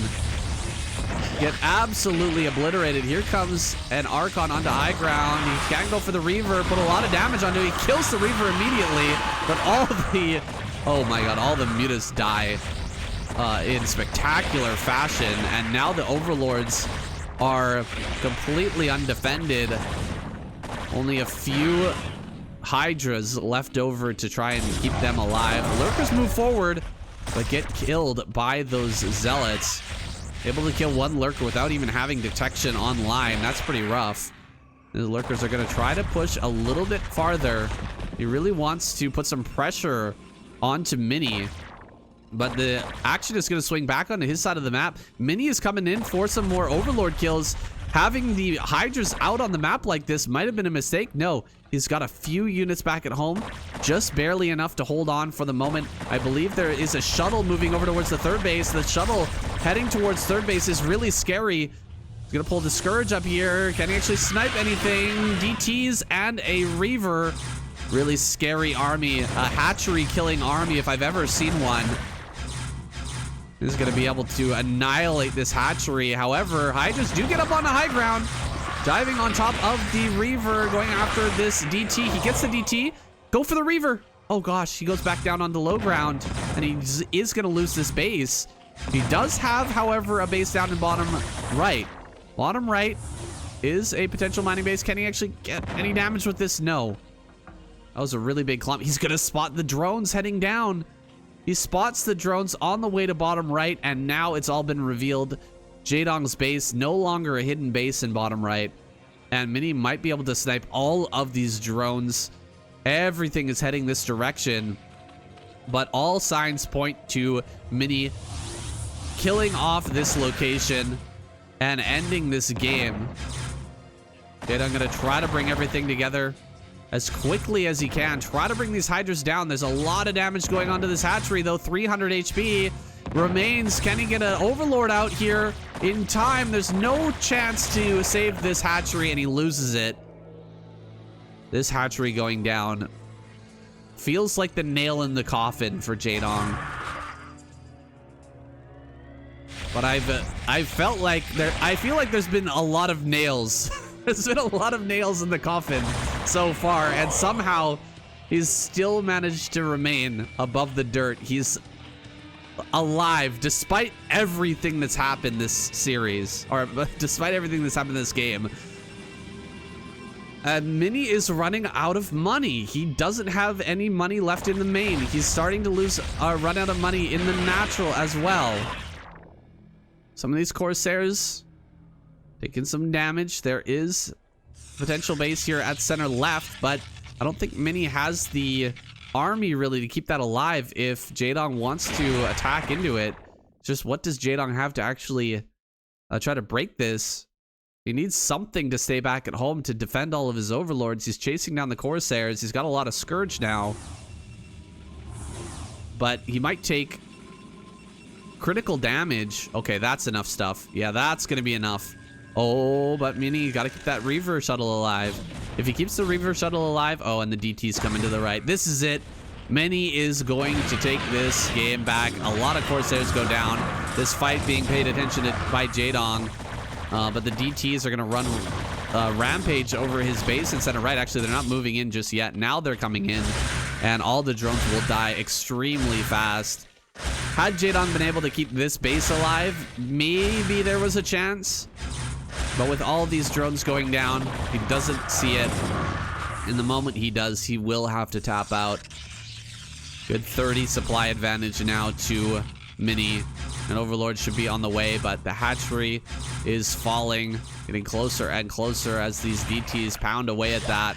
Get absolutely obliterated. Here comes an Archon onto high ground. He can go for the Reaver, put a lot of damage onto it. He kills the Reaver immediately, but all of the, oh my god, all the mutas die in spectacular fashion. And now the Overlords are completely undefended. Only a few Hydras left over to try and keep them alive. Lurkers move forward, but get killed by those Zealots. Able to kill one Lurker without even having detection online. That's pretty rough. The Lurkers are going to try to push a little bit farther. He really wants to put some pressure onto Mini. But the action is going to swing back onto his side of the map. Mini is coming in for some more Overlord kills. Having the Hydras out on the map like this might have been a mistake. No, he's got a few units back at home. Just barely enough to hold on for the moment. I believe there is a shuttle moving over towards the third base. The shuttle heading towards third base is really scary. He's going to pull the Scourge up here. Can he actually snipe anything? DTs and a Reaver. Really scary army. A hatchery killing army if I've ever seen one. He's going to be able to annihilate this hatchery. However, Hydras do get up on the high ground. Diving on top of the Reaver, going after this DT. He gets the DT. Go for the Reaver. Oh gosh, he goes back down on the low ground. And he is going to lose this base. He does have, however, a base down in bottom right. Bottom right is a potential mining base. Can he actually get any damage with this? No. That was a really big clump. He's gonna spot the drones heading down. He spots the drones on the way to bottom right, and now it's all been revealed. JAEDONG's base, no longer a hidden base in bottom right. And Mini might be able to snipe all of these drones. Everything is heading this direction. But all signs point to Mini killing off this location and ending this game. JAEDONG gonna try to bring everything together as quickly as he can. Try to bring these Hydras down. There's a lot of damage going on to this hatchery, though. 300 HP remains. Can he get an Overlord out here in time? There's no chance to save this hatchery, and he loses it. This hatchery going down feels like the nail in the coffin for JAEDONG. But I felt like I feel like there's been a lot of nails. There's been a lot of nails in the coffin so far, and somehow he's still managed to remain above the dirt. He's alive despite everything that's happened this series, or despite everything that's happened this game. Mini is running out of money. He doesn't have any money left in the main. He's starting to run out of money in the natural as well. Some of these Corsairs taking some damage. There is potential base here at center left, but I don't think Mini has the army really to keep that alive if JAEDONG wants to attack into it. Just what does JAEDONG have to actually try to break this? He needs something to stay back at home to defend all of his overlords. He's chasing down the Corsairs. He's got a lot of Scourge now. But he might take critical damage. Okay, that's enough stuff. Yeah, that's going to be enough. Oh, but Mini, got to keep that Reaver shuttle alive. If he keeps the Reaver shuttle alive... Oh, and the DT's coming to the right. This is it. Mini is going to take this game back. A lot of Corsairs go down. This fight being paid attention to by JAEDONG. But the DTs are going to run Rampage over his base and center right. Actually, they're not moving in just yet. Now they're coming in. And all the drones will die extremely fast. Had JAEDONG been able to keep this base alive, maybe there was a chance. But with all these drones going down, he doesn't see it. In the moment he does, he will have to tap out. Good 30 supply advantage now to Mini. An Overlord should be on the way, but the hatchery is falling, getting closer and closer as these DTs pound away at that.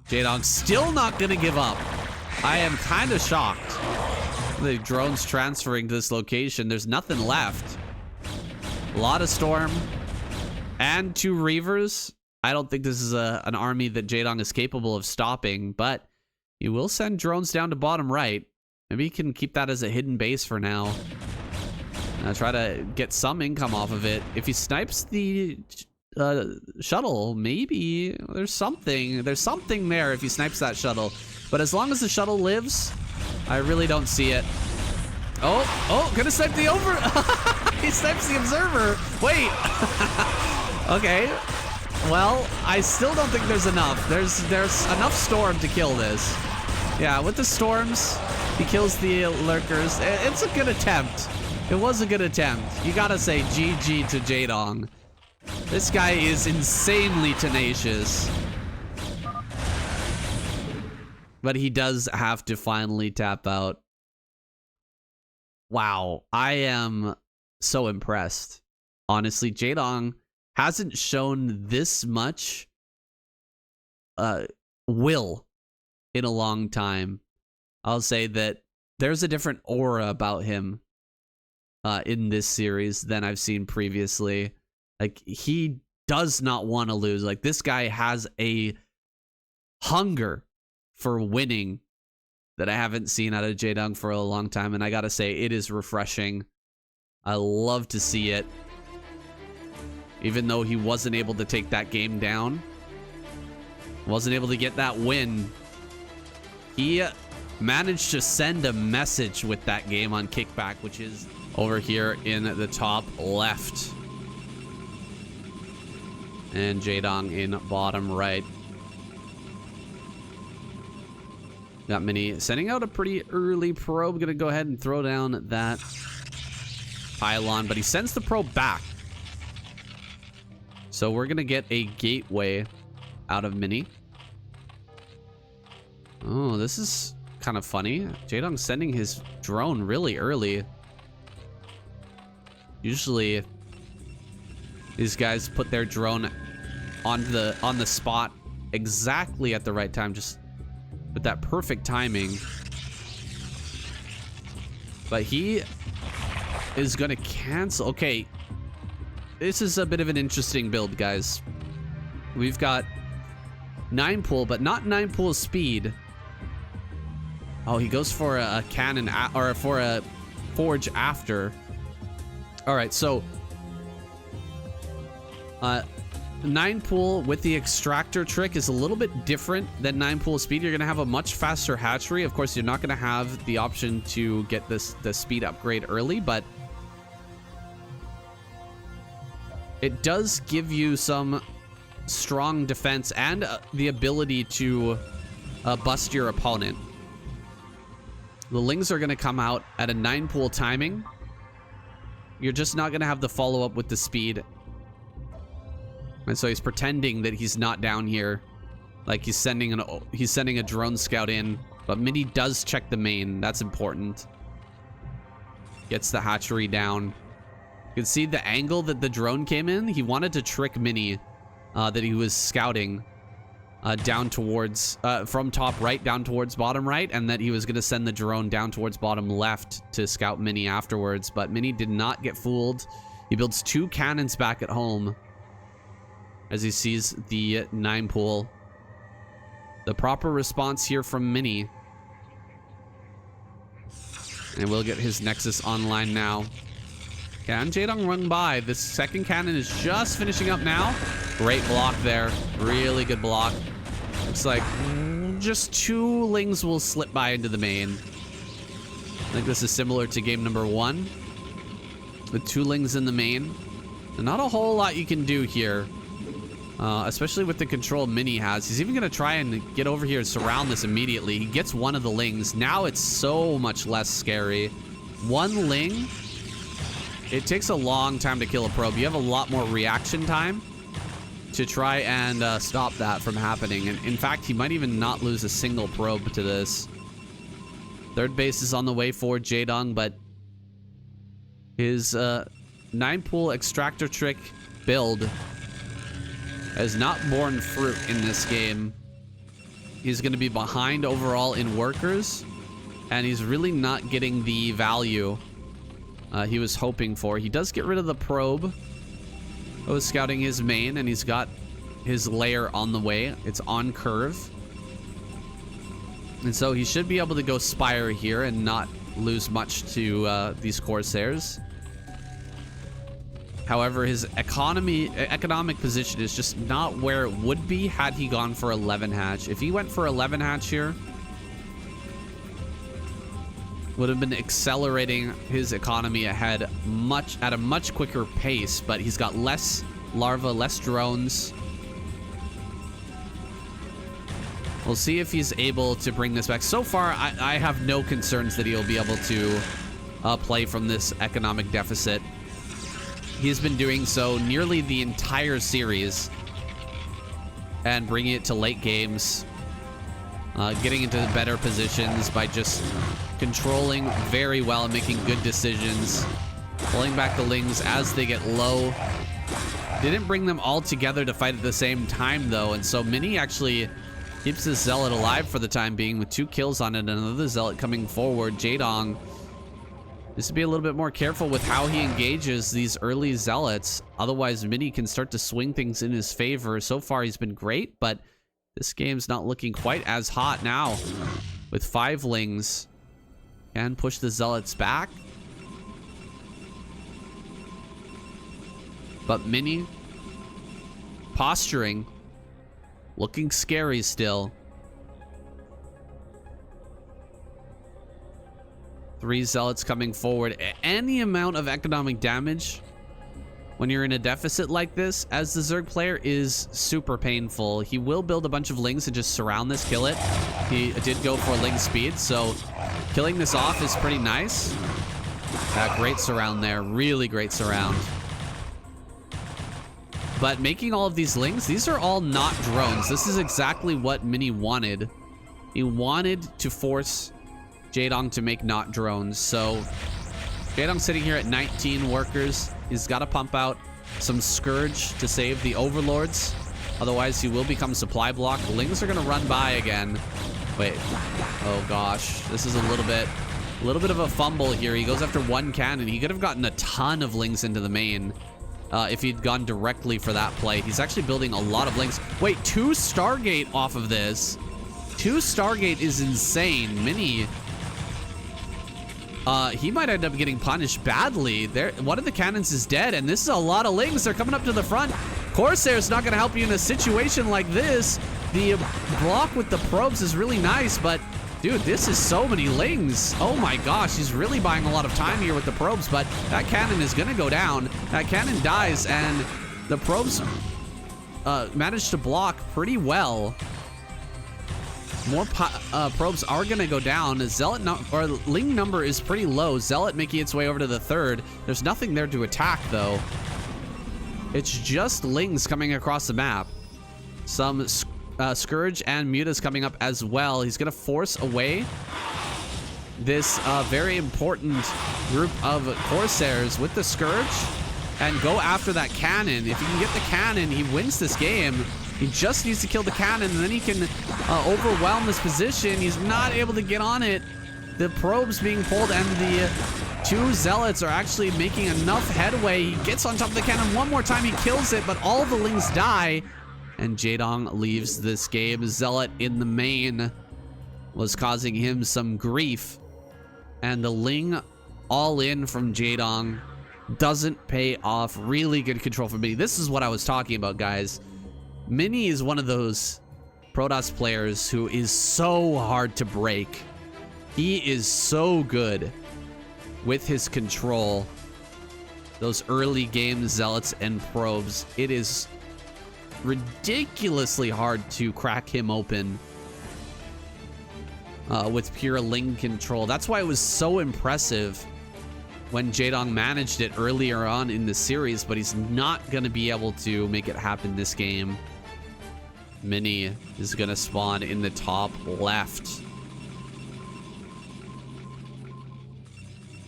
JAEDONG still not gonna give up. I am kind of shocked. The drones transferring to this location, there's nothing left. A lot of Storm and 2 Reavers. I don't think this is an army that JAEDONG is capable of stopping, but he will send drones down to bottom right. Maybe he can keep that as a hidden base for now. Try to get some income off of it. If he snipes the shuttle, maybe there's something there if he snipes that shuttle. But as long as the shuttle lives, I really don't see it. Oh, gonna snipe the He snipes the observer. Wait. Okay. Well, I still don't think there's enough. There's enough Storm to kill this. Yeah, with the Storms, he kills the Lurkers. It's a good attempt. It was a good attempt. You gotta say GG to JAEDONG. This guy is insanely tenacious. But he does have to finally tap out. Wow, I am so impressed. Honestly, JAEDONG hasn't shown this much will in a long time. I'll say that there's a different aura about him in this series than I've seen previously. Like, he does not want to lose. Like, this guy has a hunger for winning that I haven't seen out of JAEDONG for a long time, and I gotta say, it is refreshing. I love to see it. Even though he wasn't able to take that game down, wasn't able to get that win, he managed to send a message with that game on Kickback, which is over here in the top left. And JAEDONG in bottom right. Got Mini sending out a pretty early probe. Gonna go ahead and throw down that pylon, but he sends the probe back. So we're gonna get a gateway out of Mini. Oh, this is kind of funny. JAEDONG sending his drone really early. Usually, these guys put their drone on the spot exactly at the right time, just with that perfect timing. But he is gonna cancel. Okay, this is a bit of an interesting build, guys. We've got 9 pool, but not 9 pool speed. Oh, he goes for a cannon or for a forge after. All right, so 9 pool with the extractor trick is a little bit different than 9 pool speed. You're gonna have a much faster hatchery. Of course, you're not gonna have the option to get the speed upgrade early, but it does give you some strong defense and the ability to bust your opponent. The Lings are going to come out at a 9 pool timing. You're just not going to have the follow-up with the speed. And so he's pretending that he's not down here. Like he's sending a drone scout in. But Mini does check the main. That's important. Gets the hatchery down. You can see the angle that the drone came in. He wanted to trick Mini that he was scouting down towards, from top right down towards bottom right, and that he was going to send the drone down towards bottom left to scout Mini afterwards. But Mini did not get fooled. He builds 2 cannons back at home as he sees the 9 pool. The proper response here from Mini. And we'll get his Nexus online now. Can JAEDONG run by? This second cannon is just finishing up now. Great block there. Really good block. Looks like just 2 Lings will slip by into the main. I think this is similar to game number 1. With 2 Lings in the main. And not a whole lot you can do here. Especially with the control Mini has. He's even going to try and get over here and surround this immediately. He gets one of the Lings. Now it's so much less scary. 1 Ling. It takes a long time to kill a probe. You have a lot more reaction time to try and stop that from happening. And in fact, he might even not lose a single probe to this. Third base is on the way for JAEDONG, but his 9 pool extractor trick build has not borne fruit in this game. He's going to be behind overall in workers, and he's really not getting the value he was hoping for. He does get rid of the probe. I was scouting his main, and he's got his layer on the way. It's on curve. And so he should be able to go Spire here and not lose much to these Corsairs. However, his economic position is just not where it would be had he gone for 11 hatch. If he went for 11 hatch here, would have been accelerating his economy ahead at a much quicker pace, but he's got less larvae, less drones. We'll see if he's able to bring this back. So far, I have no concerns that he'll be able to play from this economic deficit. He's been doing so nearly the entire series and bringing it to late games, getting into better positions by just controlling very well and making good decisions, pulling back the Lings as they get low. Didn't bring them all together to fight at the same time, though, and so Mini actually keeps this Zealot alive for the time being with 2 kills on it and another Zealot coming forward. JAEDONG needs to be a little bit more careful with how he engages these early Zealots. Otherwise, Mini can start to swing things in his favor. So far, he's been great, but this game's not looking quite as hot now. With 5 Lings. Can push the Zealots back. But Mini posturing. Looking scary still. 3 Zealots coming forward. Any amount of economic damage when you're in a deficit like this as the Zerg player is super painful. He will build a bunch of Lings and just surround this, kill it. He did go for Ling speed, so killing this off is pretty nice. Great surround there. Really great surround. But making all of these lings, these are all not drones. This is exactly what Mini wanted. He wanted to force JAEDONG to make not drones. So JAEDONG sitting here at 19 workers. He's got to pump out some Scourge to save the Overlords. Otherwise, he will become supply block. The lings are going to run by again. Wait. Oh, gosh. This is a little bit of a fumble here. He goes after one cannon. He could have gotten a ton of lings into the main if he'd gone directly for that play. He's actually building a lot of lings. Wait, 2 Stargate off of this. 2 Stargate is insane. Mini... he might end up getting punished badly. One of the cannons is dead, and this is a lot of lings. They're coming up to the front. Corsair's not going to help you in a situation like this. The block with the probes is really nice, but dude, this is so many lings. Oh my gosh, he's really buying a lot of time here with the probes, but that cannon is going to go down. That cannon dies, and the probes managed to block pretty well. More probes are going to go down. Zealot ling number is pretty low. Zealot making its way over to the third. There's nothing there to attack, though. It's just lings coming across the map. Some Scourge and Muta's coming up as well. He's going to force away this very important group of Corsairs with the Scourge and go after that cannon. If he can get the cannon, he wins this game. He just needs to kill the cannon, and then he can overwhelm this position. He's not able to get on it. The probes being pulled, and the 2 Zealots are actually making enough headway. He gets on top of the cannon one more time. He kills it, but all the lings die, and JAEDONG leaves this game. Zealot in the main was causing him some grief, and the ling all in from JAEDONG doesn't pay off. Really good control from me. This is what I was talking about, guys. Mini is one of those Protoss players who is so hard to break. He is so good with his control. Those early game Zealots and probes, it is ridiculously hard to crack him open with pure ling control. That's why it was so impressive when JAEDONG managed it earlier on in the series, but he's not going to be able to make it happen this game. Mini is going to spawn in the top left.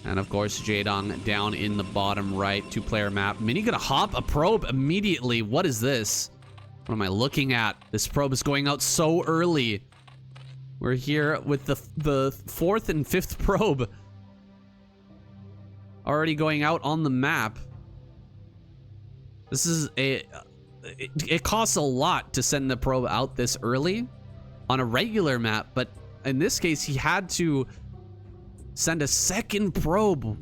And of course, JAEDONG down in the bottom right, 2-player map. Mini going to hop a probe immediately. What is this? What am I looking at? This probe is going out so early. We're here with the 4th and 5th probe already going out on the map. This is it costs a lot to send the probe out this early on a regular map, but in this case, he had to send a 2nd probe.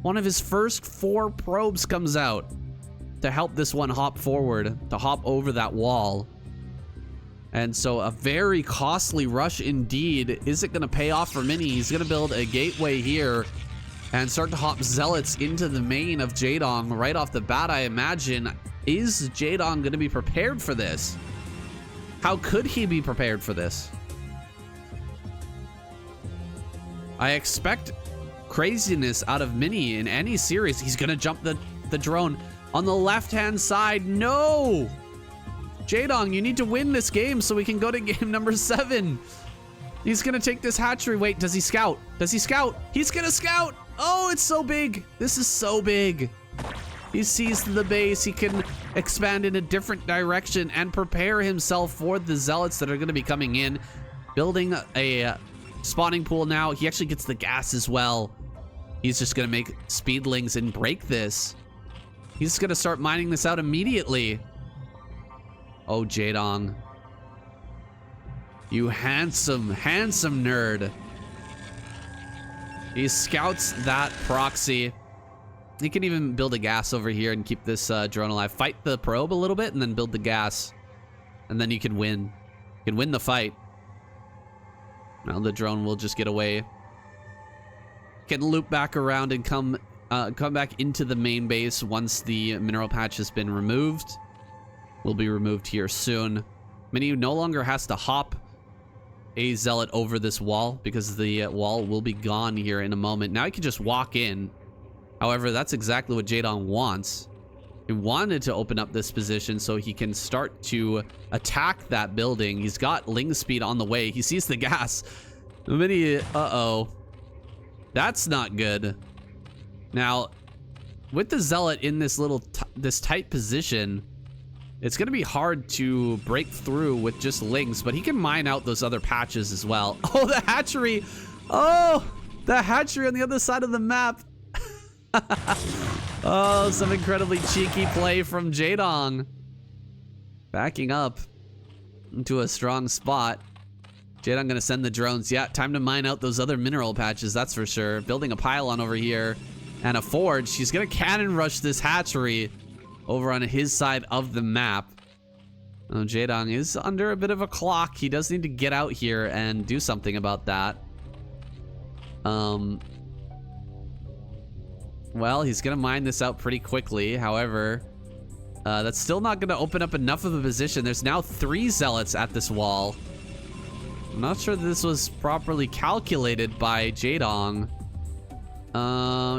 One of his first 4 probes comes out to help this one hop forward, to hop over that wall. And so a very costly rush indeed. Is it going to pay off for Mini? He's going to build a gateway here and start to hop Zealots into the main of JAEDONG right off the bat, I imagine. Is JAEDONG going to be prepared for this? How could he be prepared for this? I expect craziness out of Mini in any series. He's going to jump the drone on the left-hand side. No! JAEDONG, you need to win this game so we can go to game number 7. He's going to take this hatchery. Wait, does he scout? Does he scout? He's going to scout! Oh, it's so big. This is so big. He sees the base. He can expand in a different direction and prepare himself for the Zealots that are going to be coming in. Building a spawning pool now. He actually gets the gas as well. He's just going to make speedlings and break this. He's going to start mining this out immediately. Oh, JAEDONG. You handsome, handsome nerd. He scouts that proxy. He can even build a gas over here and keep this drone alive. Fight the probe a little bit and then build the gas. And then you can win. You can win the fight. Now the drone will just get away. Can loop back around and come back into the main base once the mineral patch has been removed. Will be removed here soon. Mini no longer has to hop a Zealot over this wall because the wall will be gone here in a moment. Now he can just walk in. However, that's exactly what JAEDONG wants. He wanted to open up this position so he can start to attack that building. He's got Ling speed on the way. He sees the gas. Mini, uh-oh. That's not good. Now, with the Zealot in this this tight position, it's going to be hard to break through with just Lings, but he can mine out those other patches as well. Oh, the hatchery. Oh, the hatchery on the other side of the map. Oh, some incredibly cheeky play from JAEDONG. Backing up into a strong spot. JAEDONG gonna send the drones. Yeah, time to mine out those other mineral patches, that's for sure. Building a pylon over here and a forge. He's gonna cannon rush this hatchery over on his side of the map. Oh, JAEDONG is under a bit of a clock. He does need to get out here and do something about that. Well, he's gonna mine this out pretty quickly. However, that's still not gonna open up enough of a position. There's now 3 zealots at this wall. I'm not sure this was properly calculated by JAEDONG.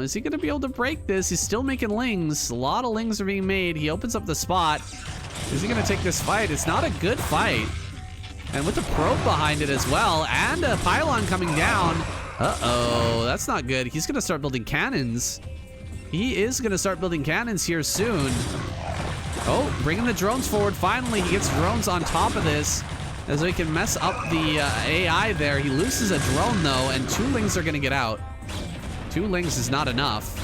Is he gonna be able to break this? He's still making Lings. A lot of Lings are being made. He opens up the spot. Is he gonna take this fight? It's not a good fight. And with a probe behind it as well, and a pylon coming down. Uh-oh, that's not good. He's gonna start building cannons. He is gonna start building cannons here soon. Oh, bringing the drones forward. Finally, he gets drones on top of this, as we can mess up the AI there. He loses a drone though, and 2 Lings are gonna get out. 2 Lings is not enough.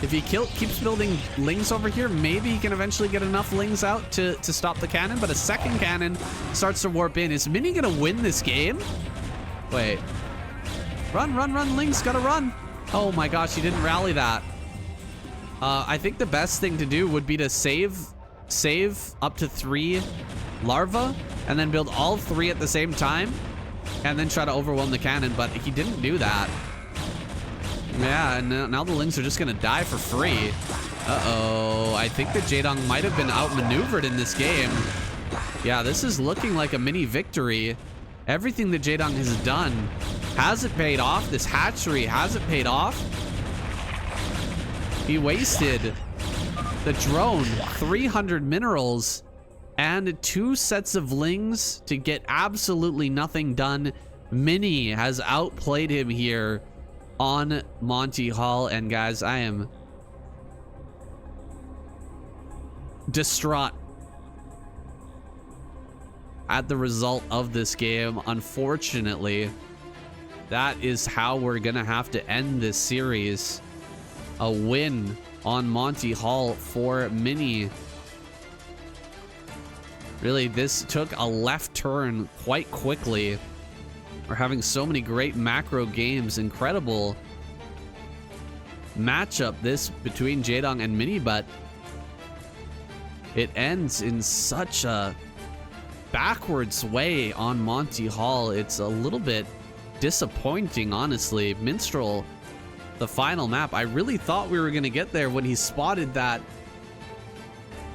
If he keeps building Lings over here, maybe he can eventually get enough Lings out to stop the cannon, but a second cannon starts to warp in. Is Mini gonna win this game? Wait. Run, run, run, Lings gotta run. Oh my gosh, he didn't rally that. I think the best thing to do would be to save up to 3 larvae and then build all 3 at the same time and then try to overwhelm the cannon, but he didn't do that. Yeah, and now the Lings are just gonna die for free. Uh-oh, I think that JAEDONG might have been outmaneuvered in this game. Yeah, this is looking like a mini victory. Everything that JAEDONG has done hasn't paid off. This hatchery hasn't paid off. He wasted the drone, 300 minerals, and 2 sets of Lings to get absolutely nothing done. Mini has outplayed him here on Monty Hall, and guys, I am distraught at the result of this game. Unfortunately, that is how we're gonna have to end this series. A win on Monty Hall for Mini. Really, this took a left turn quite quickly. We're having so many great macro games. Incredible matchup this between JAEDONG and Mini, but it ends in such a backwards way on Monty Hall. It's a little bit disappointing, honestly. Minstrel, the final map, I really thought we were gonna get there when he spotted that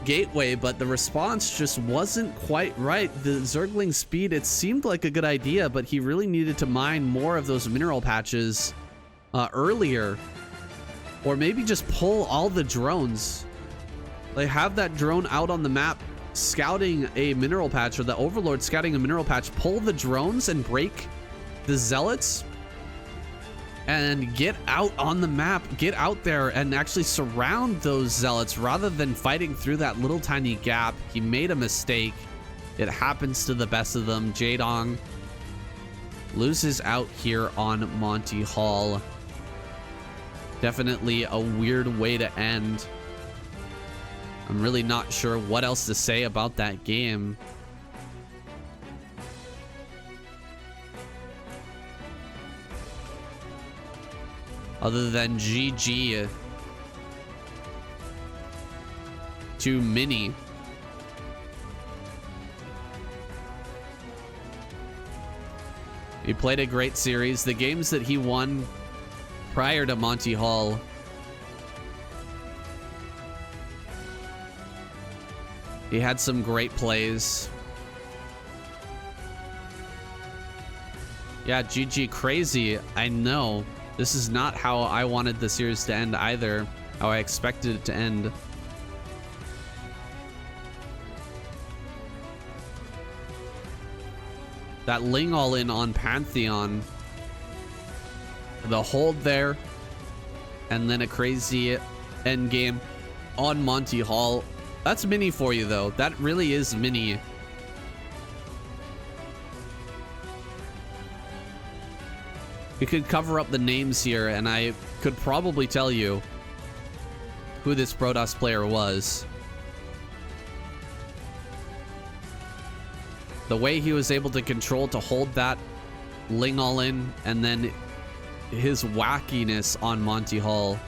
gateway, but the response just wasn't quite right. The Zergling speed, it seemed like a good idea, but he really needed to mine more of those mineral patches earlier, or maybe just pull all the drones. Like, have that drone out on the map scouting a mineral patch, or the Overlord scouting a mineral patch, pull the drones and break the Zealots and get out on the map, get out there and actually surround those Zealots rather than fighting through that little tiny gap. He made a mistake. It happens to the best of them. JAEDONG loses out here on Monty Hall. Definitely a weird way to end. I'm really not sure what else to say about that game. Other than GG to Mini. He played a great series. The games that he won prior to Monty Hall, he had some great plays. Yeah, GG crazy. I know. This is not how I wanted the series to end either. How I expected it to end. That Ling all-in on Pantheon. The hold there. And then a crazy endgame on Monty Hall. That's mini for you, though. That really is mini. We could cover up the names here, and I could probably tell you who this Protoss player was. The way he was able to control to hold that Ling all-in, and then his wackiness on Monty Hall.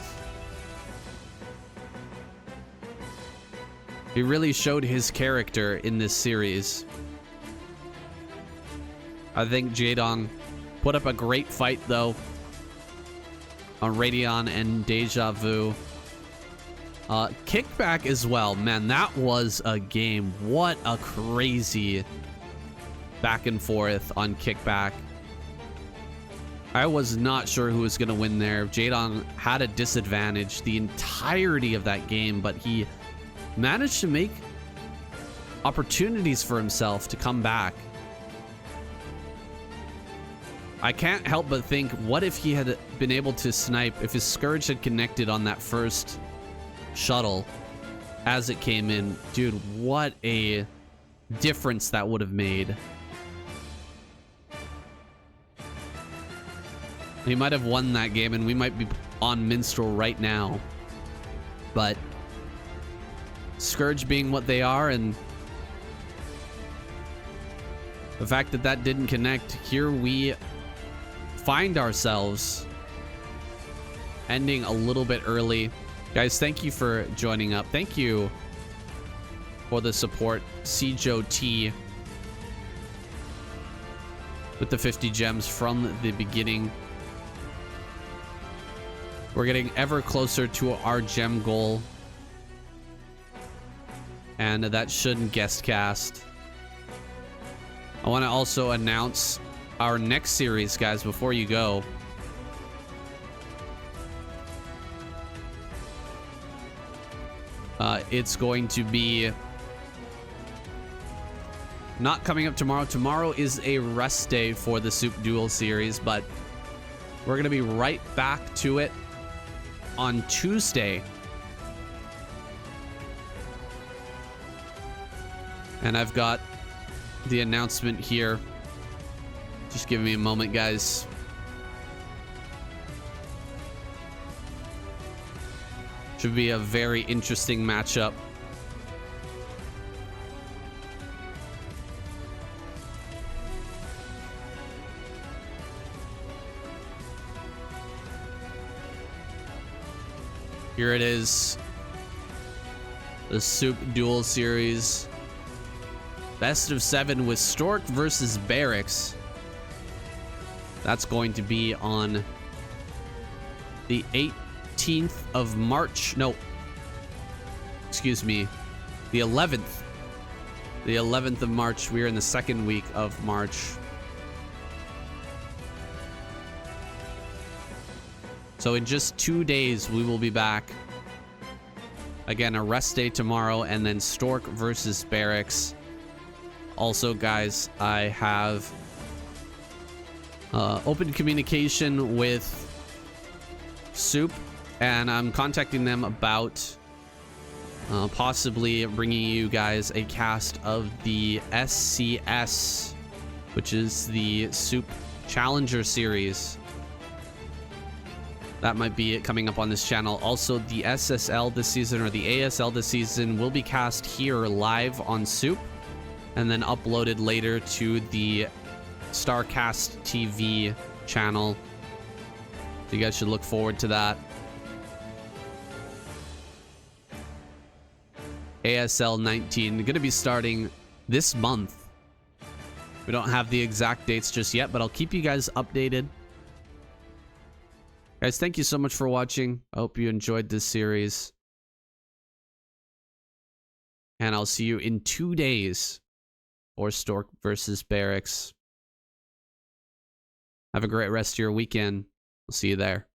He really showed his character in this series. I think JAEDONG put up a great fight, though, on Radeon and Deja Vu. Kickback as well. Man, that was a game. What a crazy back and forth on Kickback. I was not sure who was going to win there. JAEDONG had a disadvantage the entirety of that game, but he managed to make opportunities for himself to come back. I can't help but think, what if he had been able to snipe, if his Scourge had connected on that first shuttle as it came in? Dude, what a difference that would have made. He might have won that game, and we might be on Minstrel right now. But Scourge being what they are, and the fact that that didn't connect, here we find ourselves ending a little bit early. Guys, thank you for joining up. Thank you for the support. Cjo T with the 50 gems from the beginning. We're getting ever closer to our gem goal. And that shouldn't guest cast. I want to also announce our next series, guys, before you go. It's going to be not coming up tomorrow. Tomorrow is a rest day for the SOOP DUEL series, but we're going to be right back to it on Tuesday. And I've got the announcement here. Just give me a moment, guys. Should be a very interesting matchup. Here it is. The SOOP DUEL series. Best of 7 with Stork versus Barracks. That's going to be on the 18th of March. No. Excuse me. The 11th. The 11th of March. We're in the second week of March. So in just 2 days, we will be back. Again, a rest day tomorrow, and then Stork versus Barracks. Also, guys, I have open communication with SOOP, and I'm contacting them about possibly bringing you guys a cast of the SCS, which is the SOOP Challenger series. That might be it coming up on this channel. Also, the SSL this season, or the ASL this season, will be cast here live on SOOP and then uploaded later to the Starcast TV channel. So you guys should look forward to that. ASL 19 going to be starting this month. We don't have the exact dates just yet, but I'll keep you guys updated. Guys, thank you so much for watching. I hope you enjoyed this series. And I'll see you in 2 days for Stork versus Barracks. Have a great rest of your weekend. We'll see you there.